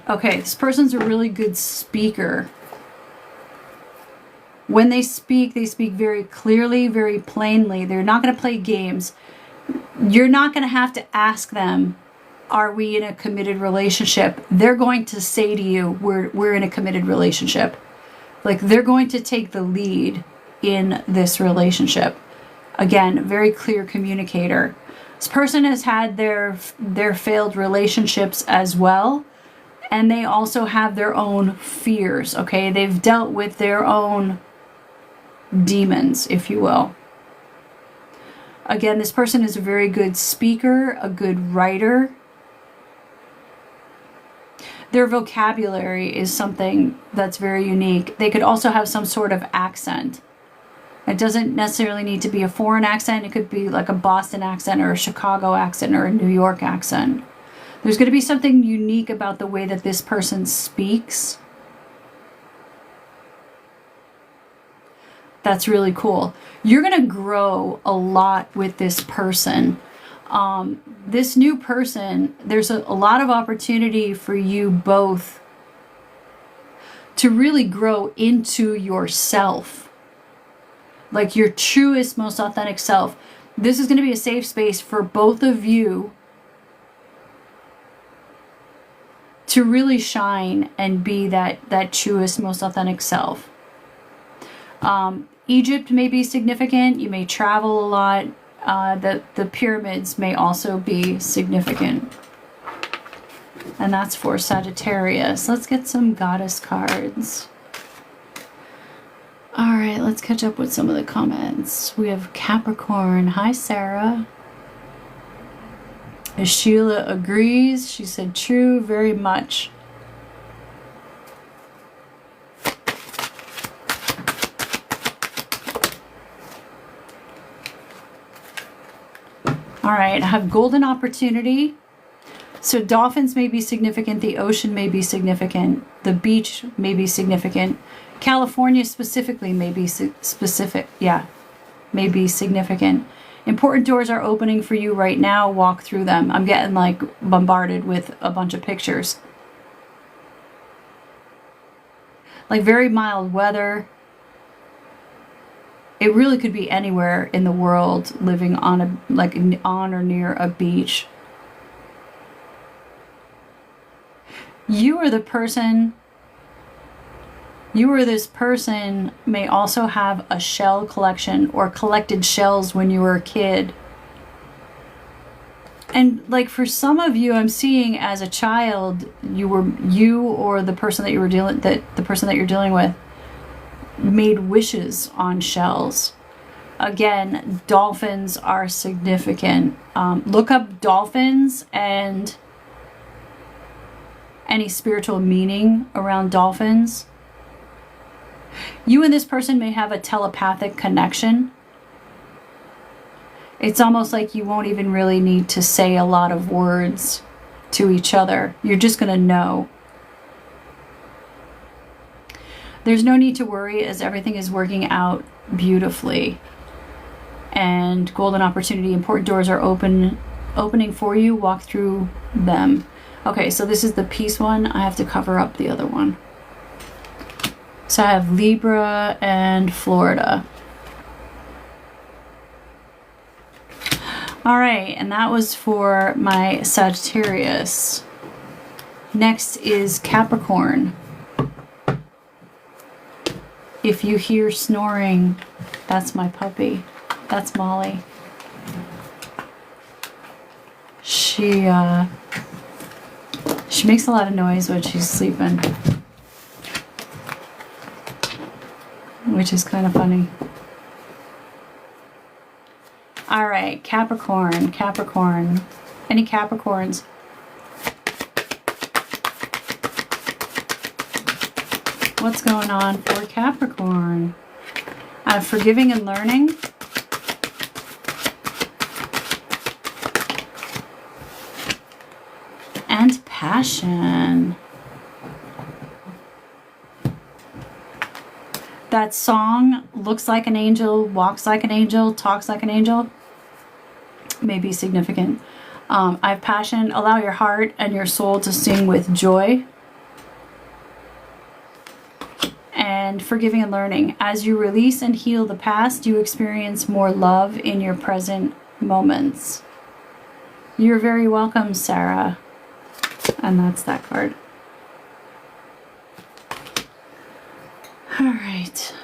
Okay, this person's a really good speaker. When they speak very clearly, very plainly. They're not going to play games. You're not going to have to ask them, are we in a committed relationship? They're going to say to you, we're in a committed relationship. Like they're going to take the lead in this relationship. Again, very clear communicator. This person has had their failed relationships as well. And they also have their own fears, okay? They've dealt with their own demons, if you will. Again, this person is a very good speaker, a good writer. Their vocabulary is something that's very unique. They could also have some sort of accent. It doesn't necessarily need to be a foreign accent. It could be like a Boston accent or a Chicago accent or a New York accent. There's going to be something unique about the way that this person speaks. That's really cool. You're going to grow a lot with this person. This new person, there's a lot of opportunity for you both to really grow into yourself. Like your truest, most authentic self. This is going to be a safe space for both of you to really shine and be that truest, most authentic self. Egypt may be significant. You may travel a lot. The pyramids may also be significant. And that's for Sagittarius. Let's get some goddess cards. All right, let's catch up with some of the comments. We have Capricorn. Hi, Sarah. Sheila agrees. She said, true, very much. All right, I have golden opportunity. So dolphins may be significant. The ocean may be significant. The beach may be significant. California specifically may be may be significant. Important doors are opening for you right now. Walk through them. I'm getting like bombarded with a bunch of pictures. Like very mild weather. It really could be anywhere in the world, living on on or near a beach. You or this person may also have a shell collection or collected shells when you were a kid. And like for some of you, I'm seeing as a child, you or the person that you're dealing with made wishes on shells. Again, dolphins are significant. Look up dolphins and any spiritual meaning around dolphins. You and this person may have a telepathic connection. It's almost like you won't even really need to say a lot of words to each other. You're just going to know. There's no need to worry as everything is working out beautifully. And golden opportunity, important doors are opening for you. Walk through them. Okay, so this is the peace one. I have to cover up the other one. So I have Libra and Florida. All right, and that was for my Sagittarius. Next is Capricorn. If you hear snoring, that's my puppy. That's Molly. She makes a lot of noise when she's sleeping, which is kind of funny. All right, Capricorn. Any Capricorns? What's going on for Capricorn? Forgiving and learning. And passion. That song, Looks Like an Angel, Walks Like an Angel, Talks Like an Angel, may be significant. I have passion. Allow your heart and your soul to sing with joy. And forgiving and learning. As you release and heal the past, you experience more love in your present moments. You're very welcome, Sarah. And that's that card. All right.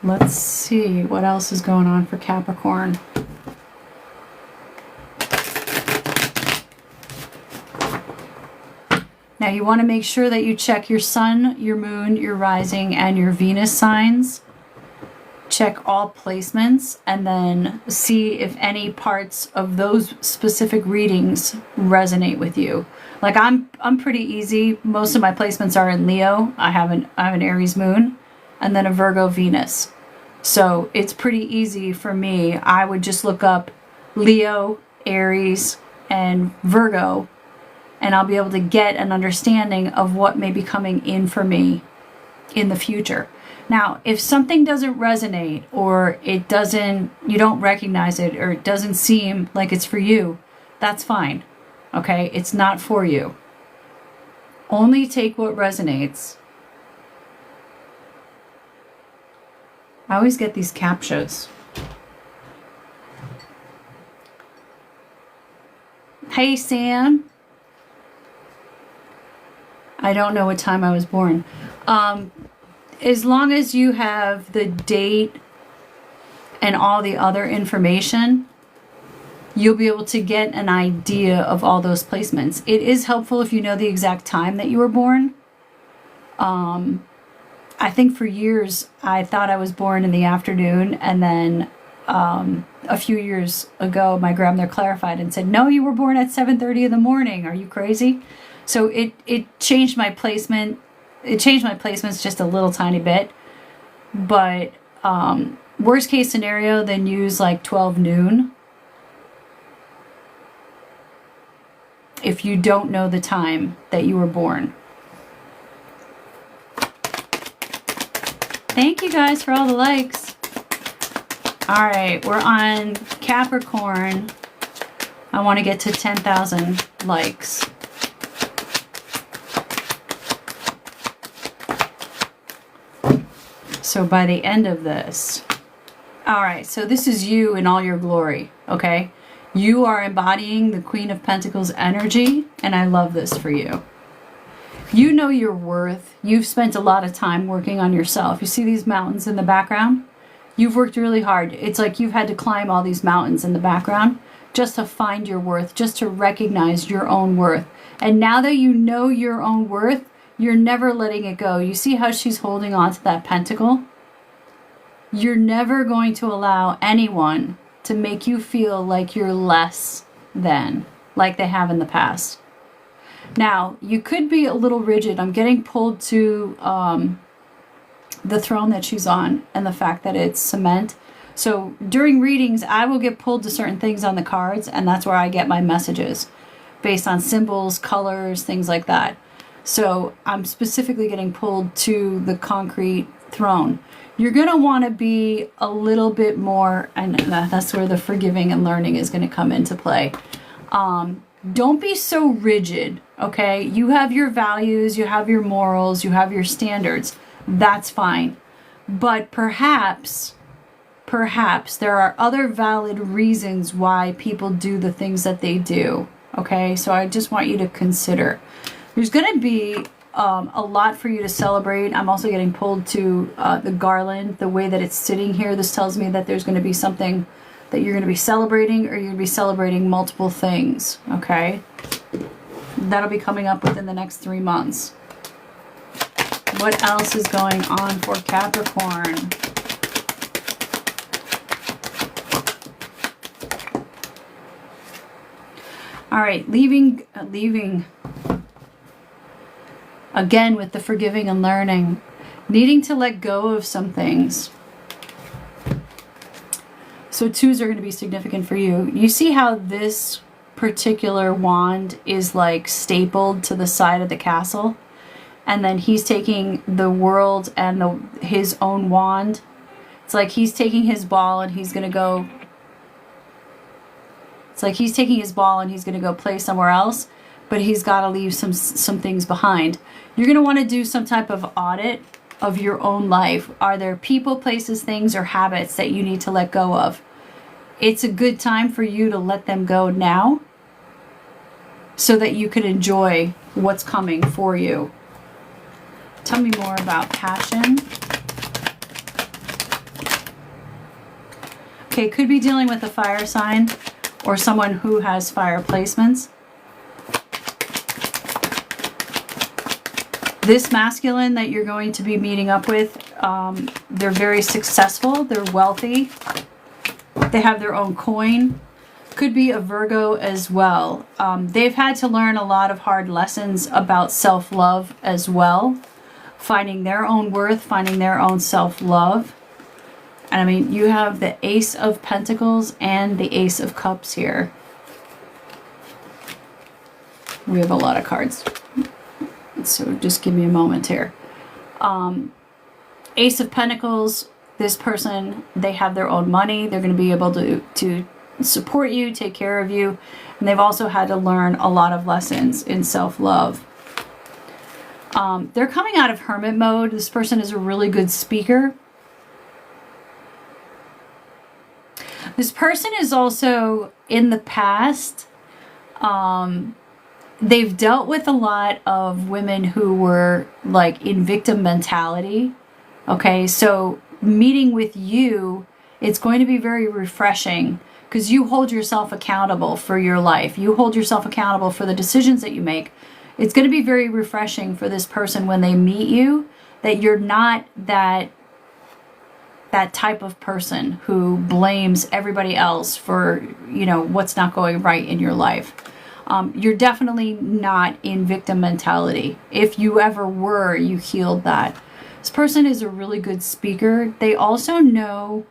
Let's see what else is going on for Capricorn. Now you want to make sure that you check your sun, your moon, your rising, and your Venus signs. Check all placements and then see if any parts of those specific readings resonate with you. Like I'm pretty easy. Most of my placements are in Leo. I have an Aries moon and then a Virgo Venus. So it's pretty easy for me. I would just look up Leo, Aries, and Virgo, and I'll be able to get an understanding of what may be coming in for me in the future. Now, if something doesn't resonate or you don't recognize it or it doesn't seem like it's for you, that's fine. Okay? It's not for you. Only take what resonates. I always get these captchas. Hey, Sam. I don't know what time I was born. As long as you have the date and all the other information, you'll be able to get an idea of all those placements. It is helpful if you know the exact time that you were born. I think for years I thought I was born in the afternoon, and then a few years ago my grandmother clarified and said, no, you were born at 7:30 in the morning. Are you crazy? So it changed my placement. It changed my placements just a little tiny bit. But worst case scenario, then use like 12 noon. If you don't know the time that you were born. Thank you guys for all the likes. All right, we're on Capricorn. I want to get to 10,000 likes. So by the end of this. All right, so this is you in all your glory, okay? You are embodying the Queen of Pentacles energy, and I love this for you. You know your worth. You've spent a lot of time working on yourself. You see these mountains in the background? You've worked really hard. It's like you've had to climb all these mountains in the background just to find your worth, just to recognize your own worth. And now that you know your own worth, you're never letting it go. You see how she's holding on to that pentacle? You're never going to allow anyone to make you feel like you're less than, like they have in the past. Now, you could be a little rigid. I'm getting pulled to the throne that she's on and the fact that it's cement. So during readings, I will get pulled to certain things on the cards, and that's where I get my messages based on symbols, colors, things like that. So I'm specifically getting pulled to the concrete throne. You're going to want to be a little bit more, and that's where the forgiving and learning is going to come into play. Don't be so rigid, okay? You have your values, you have your morals, you have your standards. That's fine. But perhaps there are other valid reasons why people do the things that they do, okay? So I just want you to consider. There's going to be a lot for you to celebrate. I'm also getting pulled to the garland, the way that it's sitting here. This tells me that there's going to be something that you're going to be celebrating, or you're going to be celebrating multiple things, okay? That'll be coming up within the next 3 months. What else is going on for Capricorn? All right, leaving again with the forgiving and learning, needing to let go of some things. So twos are going to be significant for you. You see how this particular wand is like stapled to the side of the castle? And then he's taking the world and his own wand. It's like he's taking his ball and he's going to go... It's like he's taking his ball and he's going to go play somewhere else, but he's got to leave some things behind. You're going to want to do some type of audit of your own life. Are there people, places, things, or habits that you need to let go of? It's a good time for you to let them go now so that you can enjoy what's coming for you. Tell me more about passion. Okay, could be dealing with a fire sign or someone who has fire placements. This masculine that you're going to be meeting up with, they're very successful, they're wealthy, they have their own coin. Could be a Virgo as well. They've had to learn a lot of hard lessons about self-love as well. Finding their own worth, finding their own self-love. And I mean, you have the Ace of Pentacles and the Ace of Cups here. We have a lot of cards. So just give me a moment here. Ace of Pentacles, this person, they have their own money. They're going to be able to support you, take care of you. And they've also had to learn a lot of lessons in self-love. They're coming out of hermit mode. This person is a really good speaker. This person is also, in the past, they've dealt with a lot of women who were like in victim mentality. Okay, so meeting with you, it's going to be very refreshing because you hold yourself accountable for your life. You hold yourself accountable for the decisions that you make. It's going to be very refreshing for this person when they meet you that you're not that type of person who blames everybody else for, you know, what's not going right in your life. You're definitely not in victim mentality. If you ever were, you healed that. This person is a really good speaker. They also know.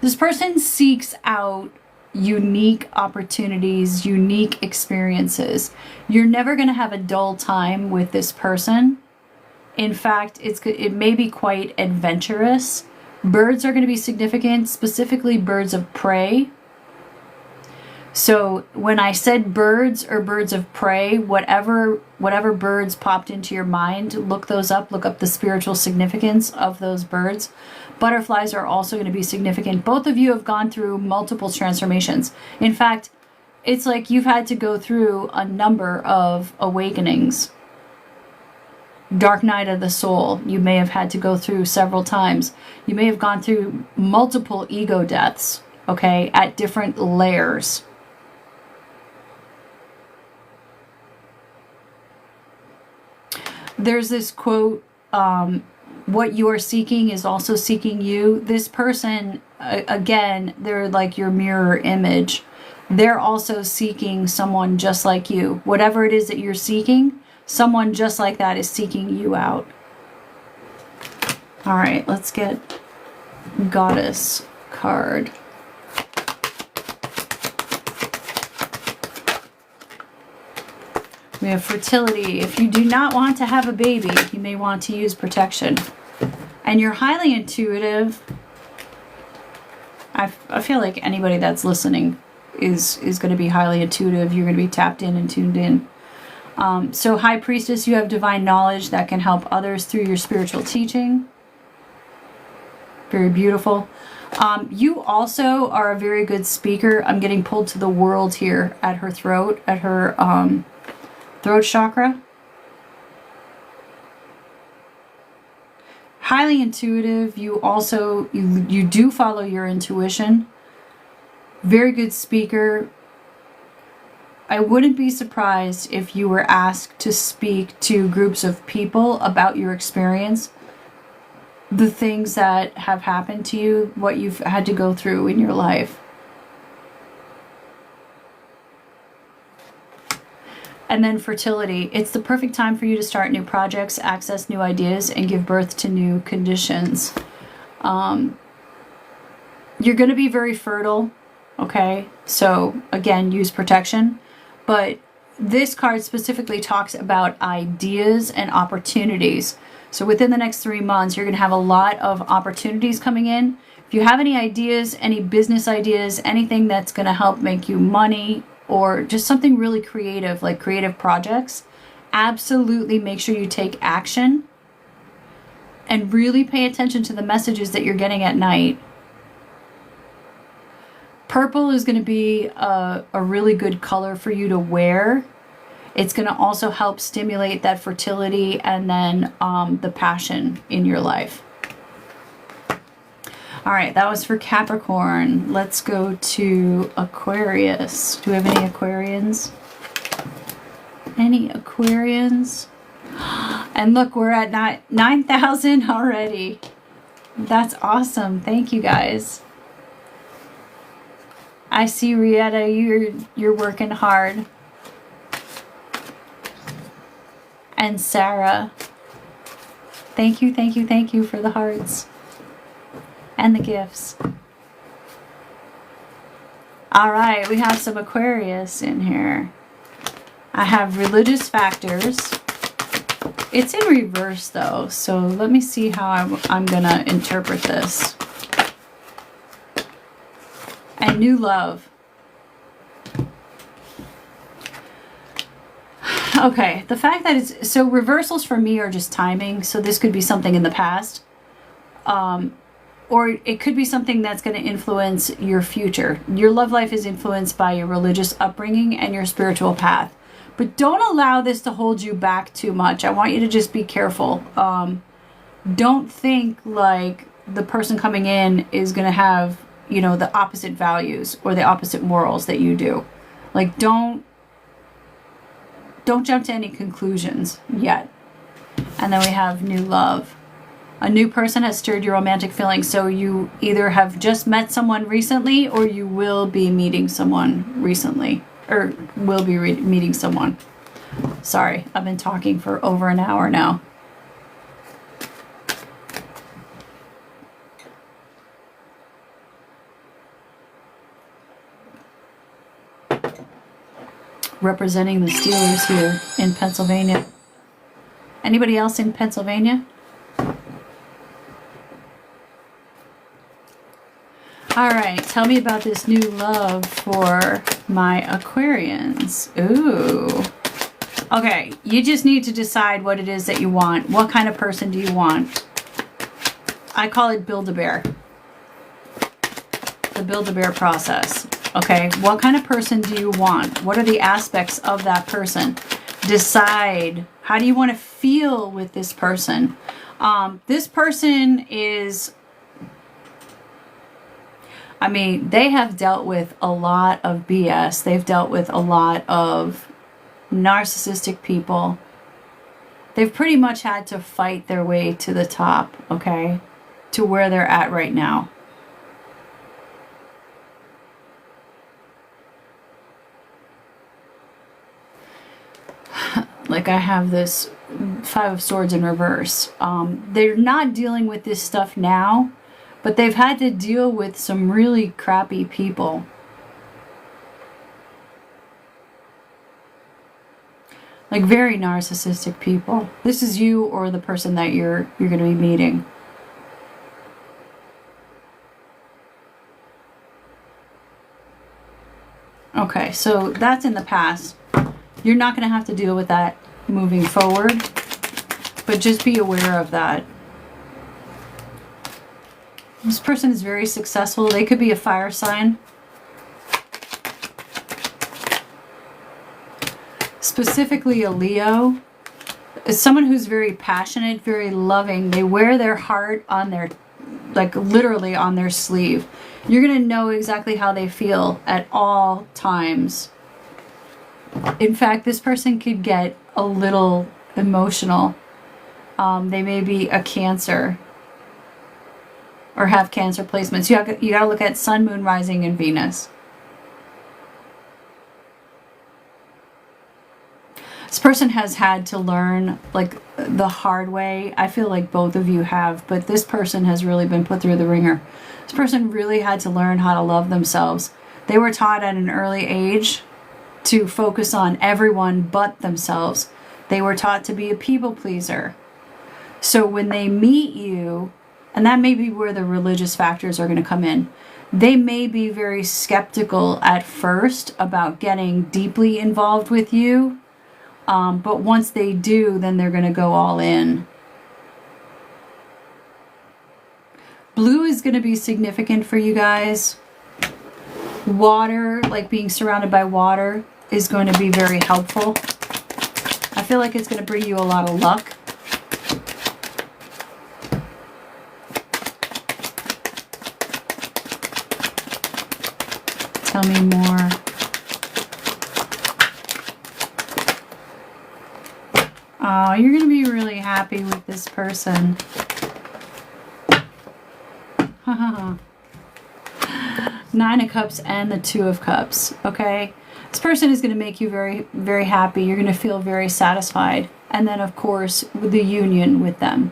This person seeks out unique opportunities, unique experiences. You're never going to have a dull time with this person. In fact, it may be quite adventurous. Birds are going to be significant, specifically birds of prey. So when I said birds or birds of prey, whatever birds popped into your mind, look those up. Look up the spiritual significance of those birds. Butterflies are also going to be significant. Both of you have gone through multiple transformations. In fact, it's like you've had to go through a number of awakenings. Dark night of the soul, you may have had to go through several times. You may have gone through multiple ego deaths, okay, at different layers. There's this quote, what you are seeking is also seeking you. This person, again, they're like your mirror image. They're also seeking someone just like you. Whatever it is that you're seeking, someone just like that is seeking you out. All right, let's get Goddess card. We have fertility. If you do not want to have a baby, you may want to use protection. And you're highly intuitive. I feel like anybody that's listening is going to be highly intuitive. You're going to be tapped in and tuned in. So High Priestess, you have divine knowledge that can help others through your spiritual teaching. Very beautiful. You also are a very good speaker. I'm getting pulled to the world here at her throat, at her throat chakra. Highly intuitive. You also, you do follow your intuition. Very good speaker. I wouldn't be surprised if you were asked to speak to groups of people about your experience, the things that have happened to you, what you've had to go through in your life. And then fertility. It's the perfect time for you to start new projects, access new ideas, and give birth to new conditions. You're going to be very fertile, okay? So, again, use protection. But this card specifically talks about ideas and opportunities. So within the next 3 months, you're going to have a lot of opportunities coming in. If you have any ideas, any business ideas, anything that's going to help make you money, or just something really creative, like creative projects, absolutely make sure you take action and really pay attention to the messages that you're getting at night. Purple is going to be a really good color for you to wear. It's going to also help stimulate that fertility and then the passion in your life. All right, that was for Capricorn. Let's go to Aquarius. Do we have any Aquarians? Any Aquarians? And look, we're at 9,000 already. That's awesome. Thank you, guys. I see, Rietta, you're working hard. And Sarah. Thank you, thank you, thank you for the hearts. And the gifts. All right, we have some Aquarius in here. I have religious factors. It's in reverse though, so let me see how I'm gonna interpret this. And new love. Okay, the fact that it's, so reversals for me are just timing, so this could be something in the past. Or it could be something that's going to influence your future. Your love life is influenced by your religious upbringing and your spiritual path. But don't allow this to hold you back too much. I want you to just be careful. Don't think like the person coming in is going to have, you know, the opposite values or the opposite morals that you do. Like, don't don't jump to any conclusions yet. And then we have new love. A new person has stirred your romantic feelings. So you either have just met someone recently, or you will be meeting someone recently, or will be meeting someone. Sorry, I've been talking for over an hour now. Representing the Steelers here in Pennsylvania. Anybody else in Pennsylvania? All right, tell me about this new love for my Aquarians. Ooh. Okay, you just need to decide what it is that you want. What kind of person do you want? I call it Build-A-Bear. The Build-A-Bear process. Okay, what kind of person do you want? What are the aspects of that person? Decide, how do you want to feel with this person? This person is, I mean, they have dealt with a lot of BS. They've dealt with a lot of narcissistic people. They've pretty much had to fight their way to the top, okay, to where they're at right now. Like I have this Five of Swords in reverse. They're not dealing with this stuff now, but they've had to deal with some really crappy people. Like very narcissistic people. This is you or the person that you're going to be meeting. Okay, so that's in the past. You're not going to have to deal with that moving forward, but just be aware of that. This person is very successful. They could be a fire sign. Specifically a Leo. Is someone who's very passionate, very loving. They wear their heart on their, like literally on their sleeve. You're going to know exactly how they feel at all times. In fact, this person could get a little emotional. They may be a Cancer or have Cancer placements. You got to look at Sun, Moon, Rising, and Venus. This person has had to learn like the hard way. I feel like both of you have, but this person has really been put through the ringer. This person really had to learn how to love themselves. They were taught at an early age to focus on everyone but themselves. They were taught to be a people pleaser. So when they meet you, and that may be where the religious factors are going to come in, they may be very skeptical at first about getting deeply involved with you. But once they do, then they're going to go all in. Blue is going to be significant for you guys. Water, like being surrounded by water, is going to be very helpful. I feel like it's going to bring you a lot of luck. Tell me more. Oh, you're going to be really happy with this person. Nine of Cups and the Two of Cups, okay? This person is going to make you very, very happy. You're going to feel very satisfied. And then, of course, with the union with them.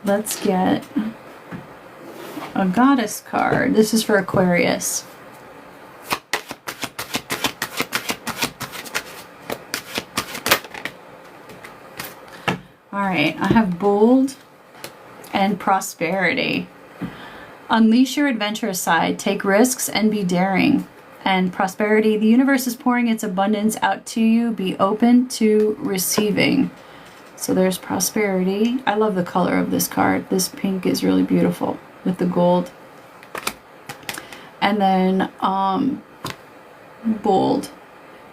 Let's get a Goddess card. This is for Aquarius. All right, I have Bold and Prosperity. Unleash your adventurous side, take risks, and be daring. And Prosperity, the universe is pouring its abundance out to you. Be open to receiving. So there's Prosperity. I love the color of this card. This pink is really beautiful with the gold. And then Bold.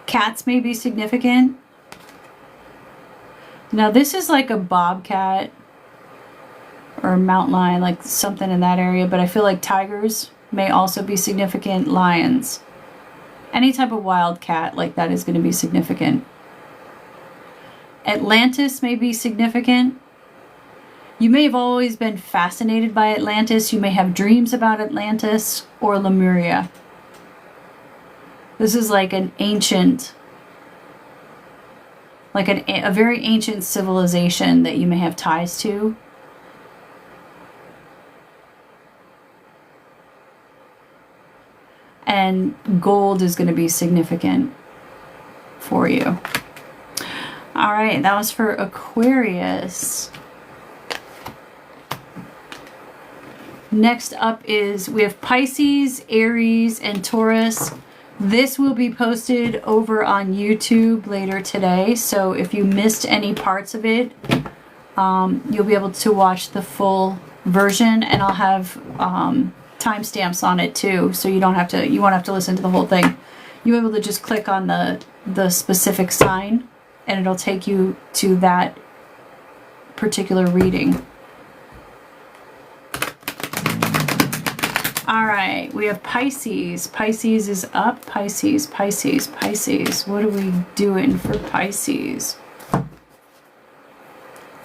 Cats may be significant. Now this is like a bobcat or a mountain lion, like something in that area, but I feel like tigers may also be significant. Lions. Any type of wild cat like that is going to be significant. Atlantis may be significant. You may have always been fascinated by Atlantis. You may have dreams about Atlantis or Lemuria. This is like an ancient, like a very ancient civilization that you may have ties to. And gold is going to be significant for you. All right, that was for Aquarius. Next up is we have Pisces, Aries, and Taurus. This will be posted over on YouTube later today. So if you missed any parts of it, you'll be able to watch the full version, and I'll have timestamps on it too, so you won't have to listen to the whole thing. You'll be able to just click on the specific sign, and it'll take you to that particular reading. All right, we have Pisces. Pisces is up. Pisces, Pisces, Pisces. What are we doing for Pisces?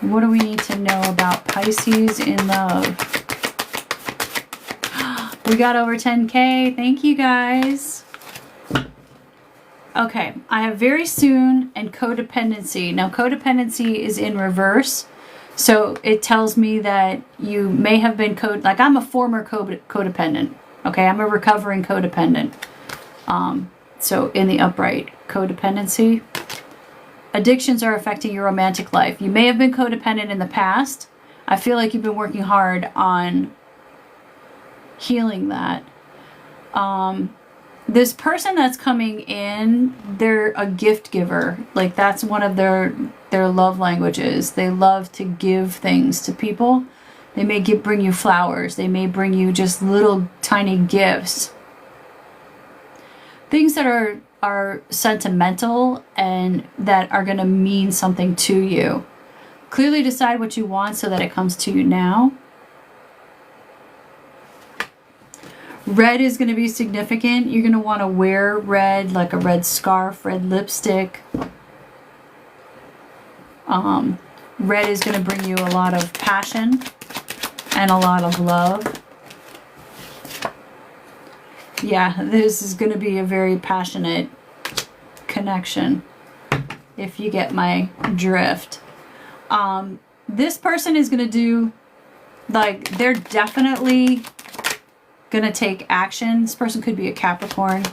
What do we need to know about Pisces in love? We got over 10K. Thank you, guys. Okay, I have very soon and codependency. Now, codependency is in reverse. So it tells me that you may have been like I'm a former codependent. Okay, I'm a recovering codependent. So in the upright, codependency. Addictions are affecting your romantic life. You may have been codependent in the past. I feel like you've been working hard on healing that. This person that's coming in, they're a gift giver. Like that's one of their love languages. They love to give things to people. They may bring you flowers. They may bring you just little tiny gifts. Things that are sentimental and that are going to mean something to you. Clearly decide what you want so that it comes to you now. Red is going to be significant. You're going to want to wear red, like a red scarf, red lipstick. Red is going to bring you a lot of passion and a lot of love. Yeah, this is going to be a very passionate connection, if you get my drift. This person is going to do, like, they're definitely going to take action. This person could be a Capricorn.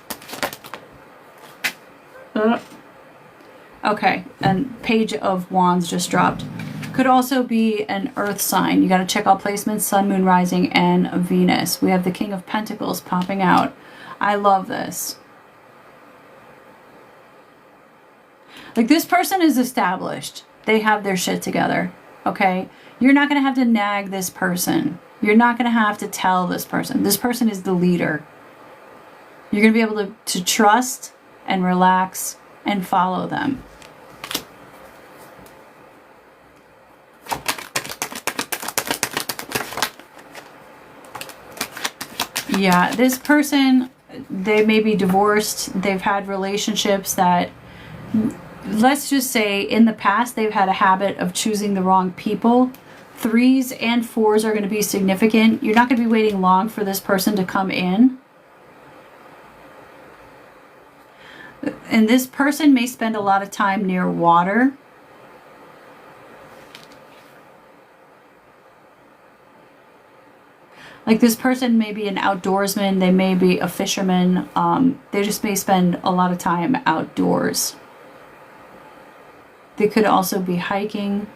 Okay, and Page of Wands just dropped. Could also be an earth sign. You got to check all placements, Sun, Moon, Rising, and Venus. We have the King of Pentacles popping out. I love this. Like, this person is established. They have their shit together, okay? You're not going to have to nag this person. You're not going to have to tell this person. This person is the leader. You're going to be able to trust and relax and follow them. Yeah, this person, they may be divorced. They've had relationships that, let's just say in the past, they've had a habit of choosing the wrong people. 3s and 4s are going to be significant. You're not going to be waiting long for this person to come in. And this person may spend a lot of time near water. Like, this person may be an outdoorsman. They may be a fisherman. They just may spend a lot of time outdoors. They could also be hiking,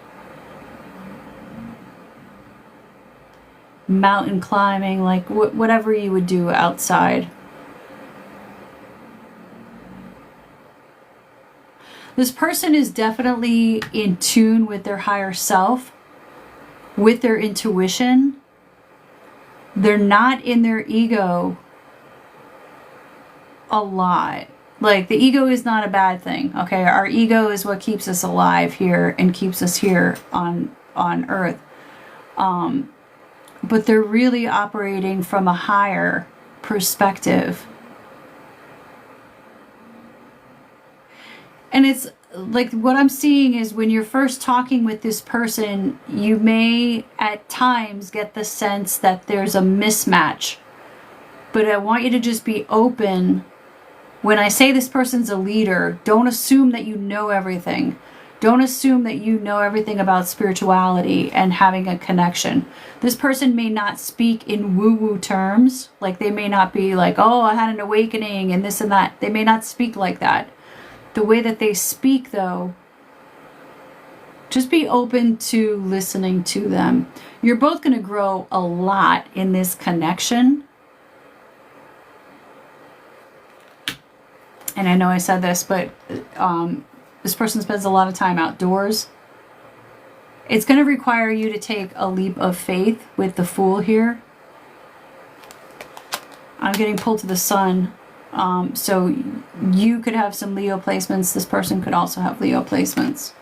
mountain climbing, like whatever you would do outside. This person is definitely in tune with their higher self, with their intuition. They're not in their ego a lot. Like, the ego is not a bad thing, okay? Our ego is what keeps us alive here and keeps us here on Earth. But they're really operating from a higher perspective. And it's like what I'm seeing is when you're first talking with this person, you may at times get the sense that there's a mismatch. But I want you to just be open. When I say this person's a leader, don't assume that you know everything. Don't assume that you know everything about spirituality and having a connection. This person may not speak in woo-woo terms. Like they may not be like, oh, I had an awakening and this and that. They may not speak like that. The way that they speak, though, just be open to listening to them. You're both going to grow a lot in this connection. And I know I said this, but this person spends a lot of time outdoors. It's going to require you to take a leap of faith with the Fool here. I'm getting pulled to the Sun. So you could have some Leo placements. This person could also have Leo placements.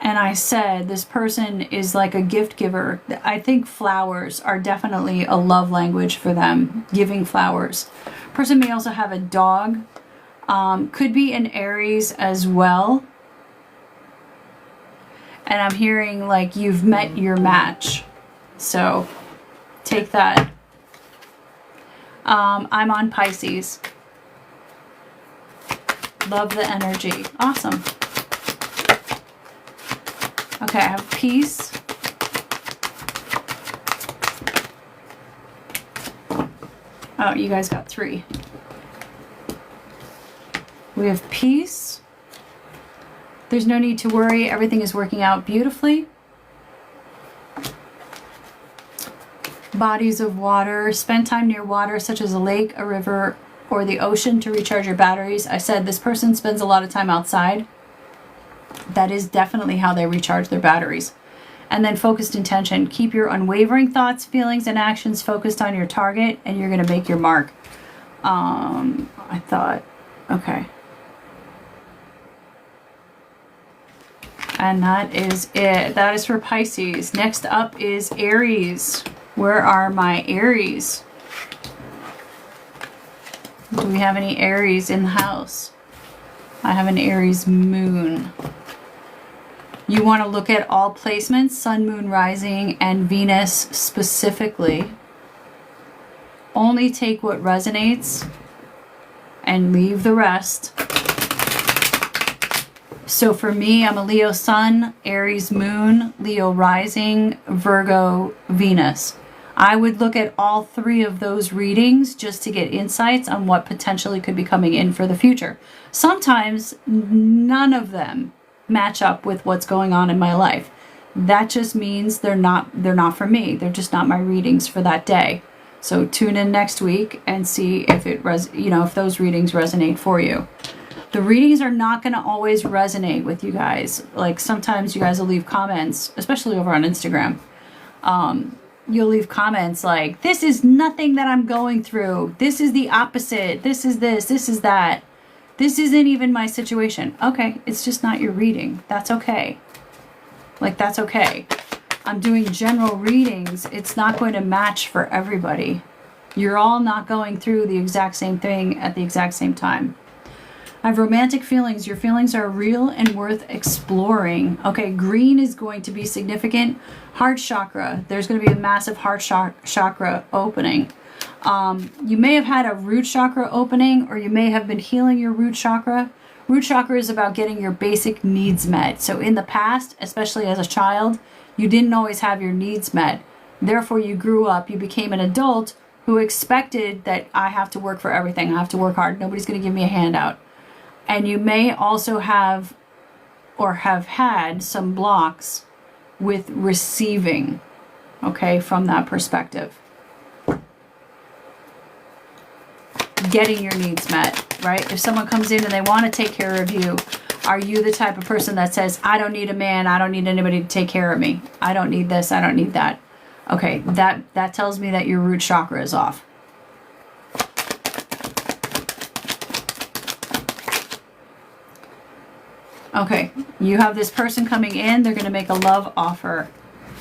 And I said this person is like a gift giver. I think flowers are definitely a love language for them, giving flowers. Person may also have a dog. Could be an Aries as well. And I'm hearing like you've met your match. So take that. I'm on Pisces. Love the energy. Awesome. Okay, I have peace. Oh, you guys got 3. We have peace. There's no need to worry. Everything is working out beautifully. Bodies of water. Spend time near water, such as a lake, a river, or the ocean to recharge your batteries. I said this person spends a lot of time outside. That is definitely how they recharge their batteries. And then focused intention. Keep your unwavering thoughts, feelings, and actions focused on your target, and you're going to make your mark. I thought, okay. And that is it. That is for Pisces. Next up is Aries. Where are my Aries? Do we have any Aries in the house? I have an Aries moon. You want to look at all placements, Sun, Moon, Rising, and Venus specifically. Only take what resonates and leave the rest. So for me, I'm a Leo Sun, Aries Moon, Leo Rising, Virgo, Venus. I would look at all 3 of those readings just to get insights on what potentially could be coming in for the future. Sometimes none of them match up with what's going on in my life. That just means they're not for me. They're just not my readings for that day. So tune in next week and see if if those readings resonate for you. The readings are not going to always resonate with you guys. Like sometimes you guys will leave comments, especially over on Instagram. You'll leave comments like, this is nothing that I'm going through. This is the opposite. This is this. This is that. This isn't even my situation. Okay, it's just not your reading. That's okay. Like, that's okay. I'm doing general readings. It's not going to match for everybody. You're all not going through the exact same thing at the exact same time. I have romantic feelings. Your feelings are real and worth exploring. Okay, green is going to be significant. Heart chakra. There's going to be a massive heart chakra opening. You may have had a root chakra opening, or you may have been healing your root chakra. Root chakra is about getting your basic needs met. So in the past, especially as a child, you didn't always have your needs met. Therefore, you grew up, you became an adult who expected that I have to work for everything. I have to work hard. Nobody's going to give me a handout. And you may also have or have had some blocks with receiving, okay, from that perspective. Getting your needs met, right? If someone comes in and they want to take care of you, are you the type of person that says, I don't need a man, I don't need anybody to take care of me, I don't need this, I don't need that? Okay, that tells me that your root chakra is off. Okay, you have this person coming in. They're going to make a love offer.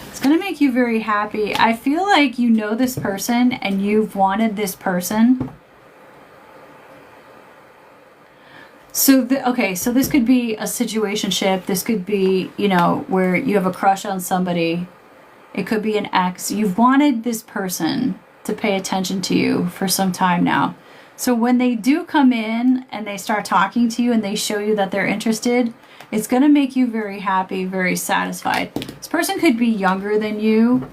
It's going to make you very happy. I feel like you know this person and you've wanted this person So, okay, so this could be a situationship. This could be, you know, where you have a crush on somebody. It could be an ex. You've wanted this person to pay attention to you for some time now. So when they do come in and they start talking to you and they show you that they're interested, it's going to make you very happy, very satisfied. This person could be younger than you.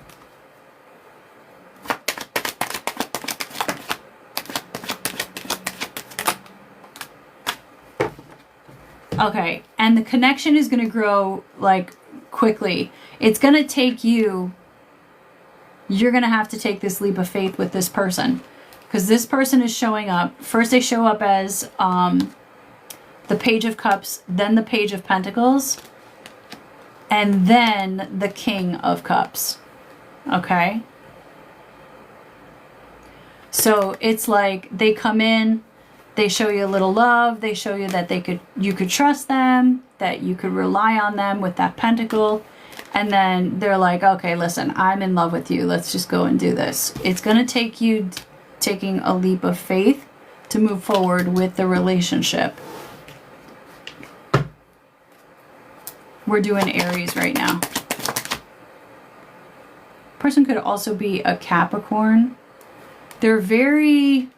Okay, and the connection is going to grow like quickly. It's going to take you, you're going to have to take this leap of faith with this person, because this person is showing up. First they show up as the Page of Cups, then the Page of Pentacles, and then the King of Cups. Okay? So it's like they come in, they show you a little love, they show you that you could trust them, that you could rely on them with that pentacle, and then they're like, okay, listen, I'm in love with you, let's just go and do this. It's going to take you taking a leap of faith to move forward with the relationship. We're doing Aries right now. Person could also be a Capricorn. They're very...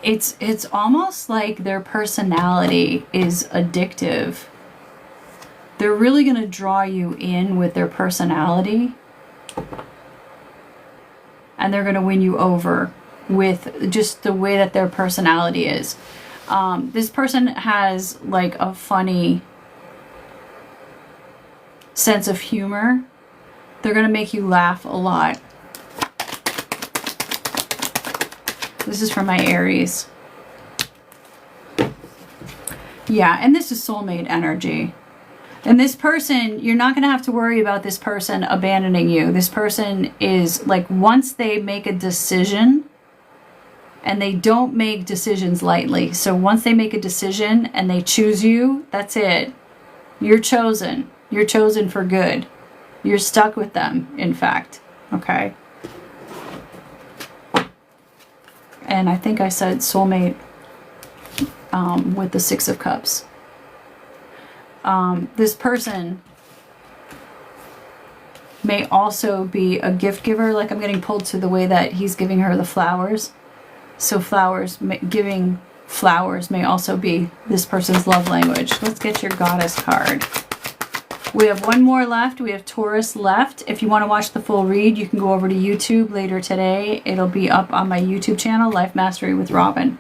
It's almost like their personality is addictive. They're really going to draw you in with their personality. And they're going to win you over with just the way that their personality is. This person has like a funny sense of humor. They're going to make you laugh a lot. This is for my Aries. Yeah, and this is soulmate energy. And this person, you're not going to have to worry about this person abandoning you. This person is like, once they make a decision, and they don't make decisions lightly. So once they make a decision and they choose you, that's it. You're chosen. You're chosen for good. You're stuck with them, in fact. Okay? And I think I said soulmate with the Six of Cups. This person may also be a gift giver. Like, I'm getting pulled to the way that he's giving her the flowers. So giving flowers may also be this person's love language. Let's get your Goddess card. We have one more left. We have Taurus left. If you want to watch the full read, you can go over to YouTube later today. It'll be up on my YouTube channel, Life Mastery with Robin.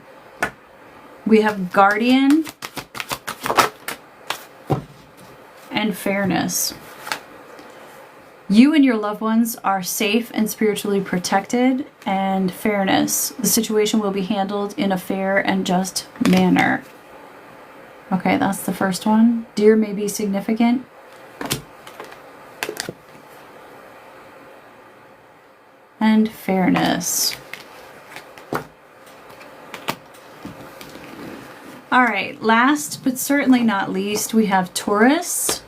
We have Guardian and Fairness. You and your loved ones are safe and spiritually protected, and fairness. The situation will be handled in a fair and just manner. Okay, that's the first one. Deer may be significant. And fairness. All right, last but certainly not least, we have Taurus.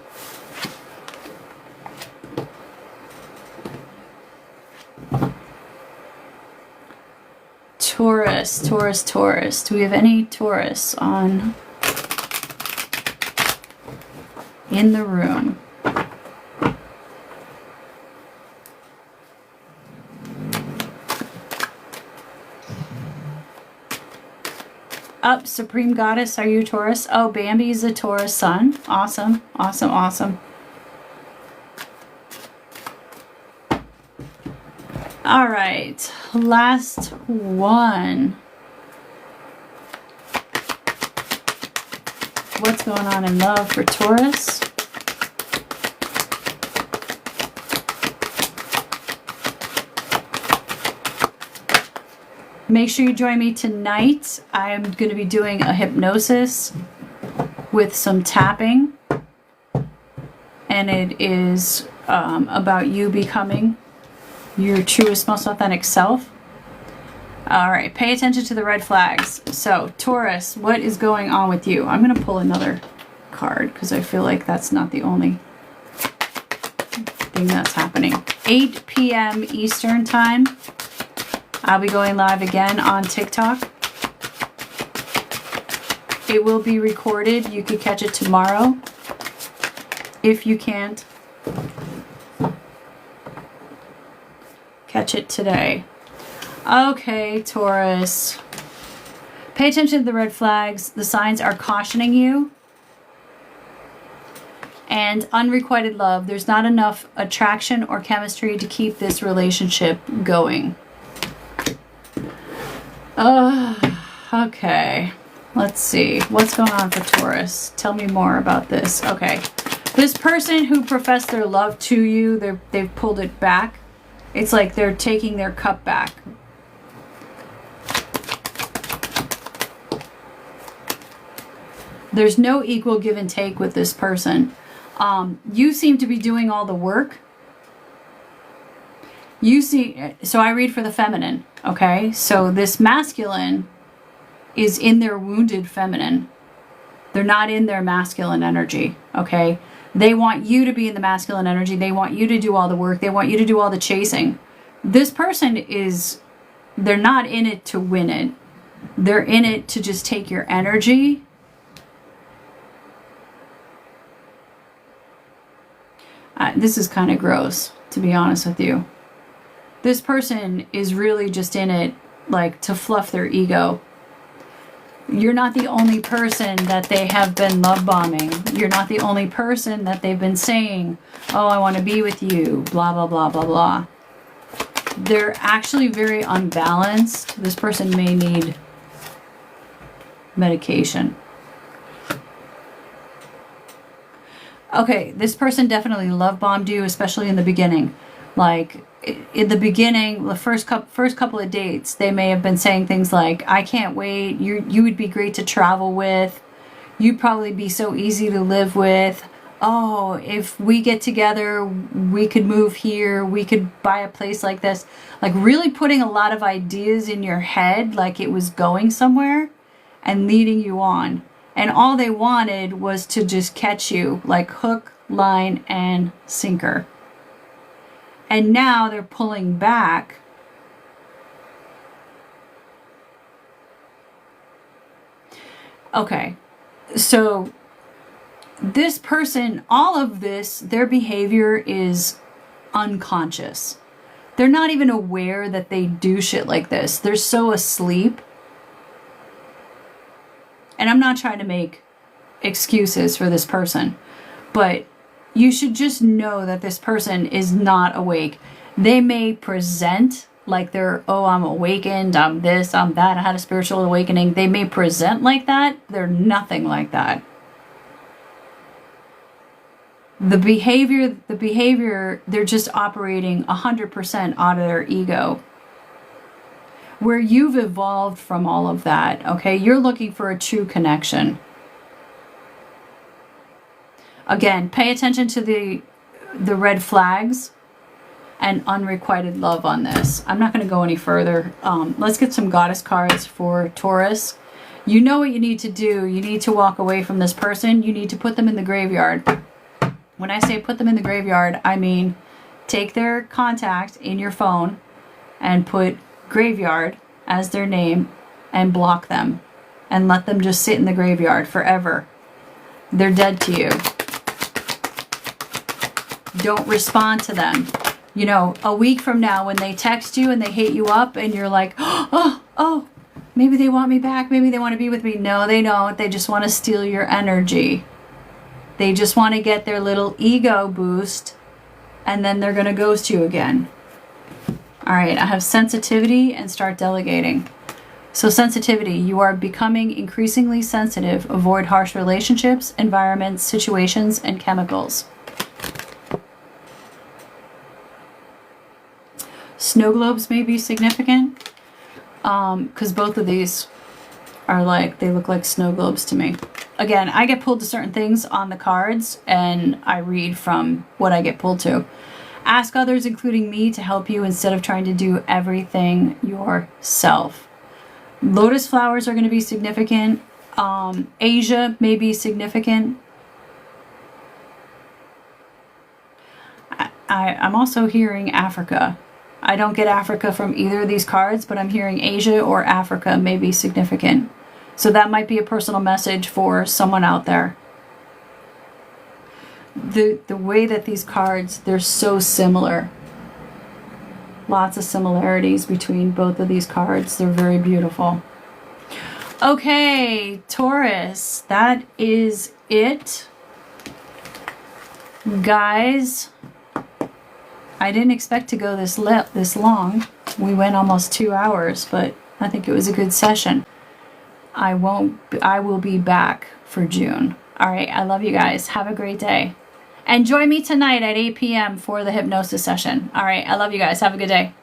Taurus, Taurus, Taurus. Do we have any Taurus in the room? Up, Supreme Goddess, are you Taurus? Oh, Bambi's a Taurus sun. Awesome, awesome, awesome. All right, last one. What's going on in love for Taurus? Make sure you join me tonight. I'm going to be doing a hypnosis with some tapping. And it is about you becoming your truest, most authentic self. All right, pay attention to the red flags. So, Taurus, what is going on with you? I'm going to pull another card because I feel like that's not the only thing that's happening. 8 p.m. Eastern time. I'll be going live again on TikTok. It will be recorded. You could catch it tomorrow if you can't catch it today. Okay, Taurus. Pay attention to the red flags. The signs are cautioning you. And unrequited love. There's not enough attraction or chemistry to keep this relationship going. Okay. Let's see. What's going on for Taurus? Tell me more about this. Okay. This person who professed their love to you, they've pulled it back. It's like they're taking their cup back. There's no equal give and take with this person. You seem to be doing all the work. So I read for the feminine, okay? So this masculine is in their wounded feminine. They're not in their masculine energy, okay? They want you to be in the masculine energy. They want you to do all the work. They want you to do all the chasing. This person they're not in it to win it. They're in it to just take your energy. This is kind of gross, to be honest with you. This person is really just in it, like, to fluff their ego. You're not the only person that they have been love bombing. You're not the only person that they've been saying, oh, I want to be with you, blah, blah, blah, blah, blah. They're actually very unbalanced. This person may need medication. Okay, this person definitely love bombed you, especially in the beginning. Like, in the beginning, the first couple of dates, they may have been saying things like, I can't wait, you would be great to travel with, you'd probably be so easy to live with, oh, if we get together, we could move here, we could buy a place like this. Like, really putting a lot of ideas in your head like it was going somewhere and leading you on. And all they wanted was to just catch you, like hook, line, and sinker. And now they're pulling back. Okay, so this person, all of this, their behavior is unconscious. They're not even aware that they do shit like this. They're so asleep. And I'm not trying to make excuses for this person, but you should just know that this person is not awake. They may present like they're, oh, I'm awakened, I'm this, I'm that, I had a spiritual awakening. They may present like that. They're nothing like that. The behavior, they're just operating 100% out of their ego. Where you've evolved from all of that, okay? You're looking for a true connection. Again, pay attention to the red flags and unrequited love on this. I'm not going to go any further. Let's get some goddess cards for Taurus. You know what you need to do. You need to walk away from this person. You need to put them in the graveyard. When I say put them in the graveyard, I mean take their contact in your phone and put graveyard as their name and block them and let them just sit in the graveyard forever. They're dead to you. Don't respond to them. You know, a week from now when they text you and they hit you up and you're like, oh, maybe they want me back, maybe they want to be with me. No, they don't. They just want to steal your energy. They just want to get their little ego boost and then they're going to ghost you again. All right, I have sensitivity and start delegating. So sensitivity, you are becoming increasingly sensitive. Avoid harsh relationships, environments, situations, and chemicals. Snow globes may be significant because both of these are like, they look like snow globes to me. Again, I get pulled to certain things on the cards and I read from what I get pulled to. Ask others, including me, to help you instead of trying to do everything yourself. Lotus flowers are going to be significant. Asia may be significant. I'm also hearing Africa. I don't get Africa from either of these cards, but I'm hearing Asia or Africa may be significant. So that might be a personal message for someone out there. The way that these cards, they're so similar. Lots of similarities between both of these cards. They're very beautiful. Okay, Taurus, that is it. Guys, I didn't expect to go this long. We went almost 2 hours, but I think it was a good session. I will be back for June. All right, I love you guys. Have a great day. And join me tonight at 8 p.m. for the hypnosis session. All right, I love you guys. Have a good day.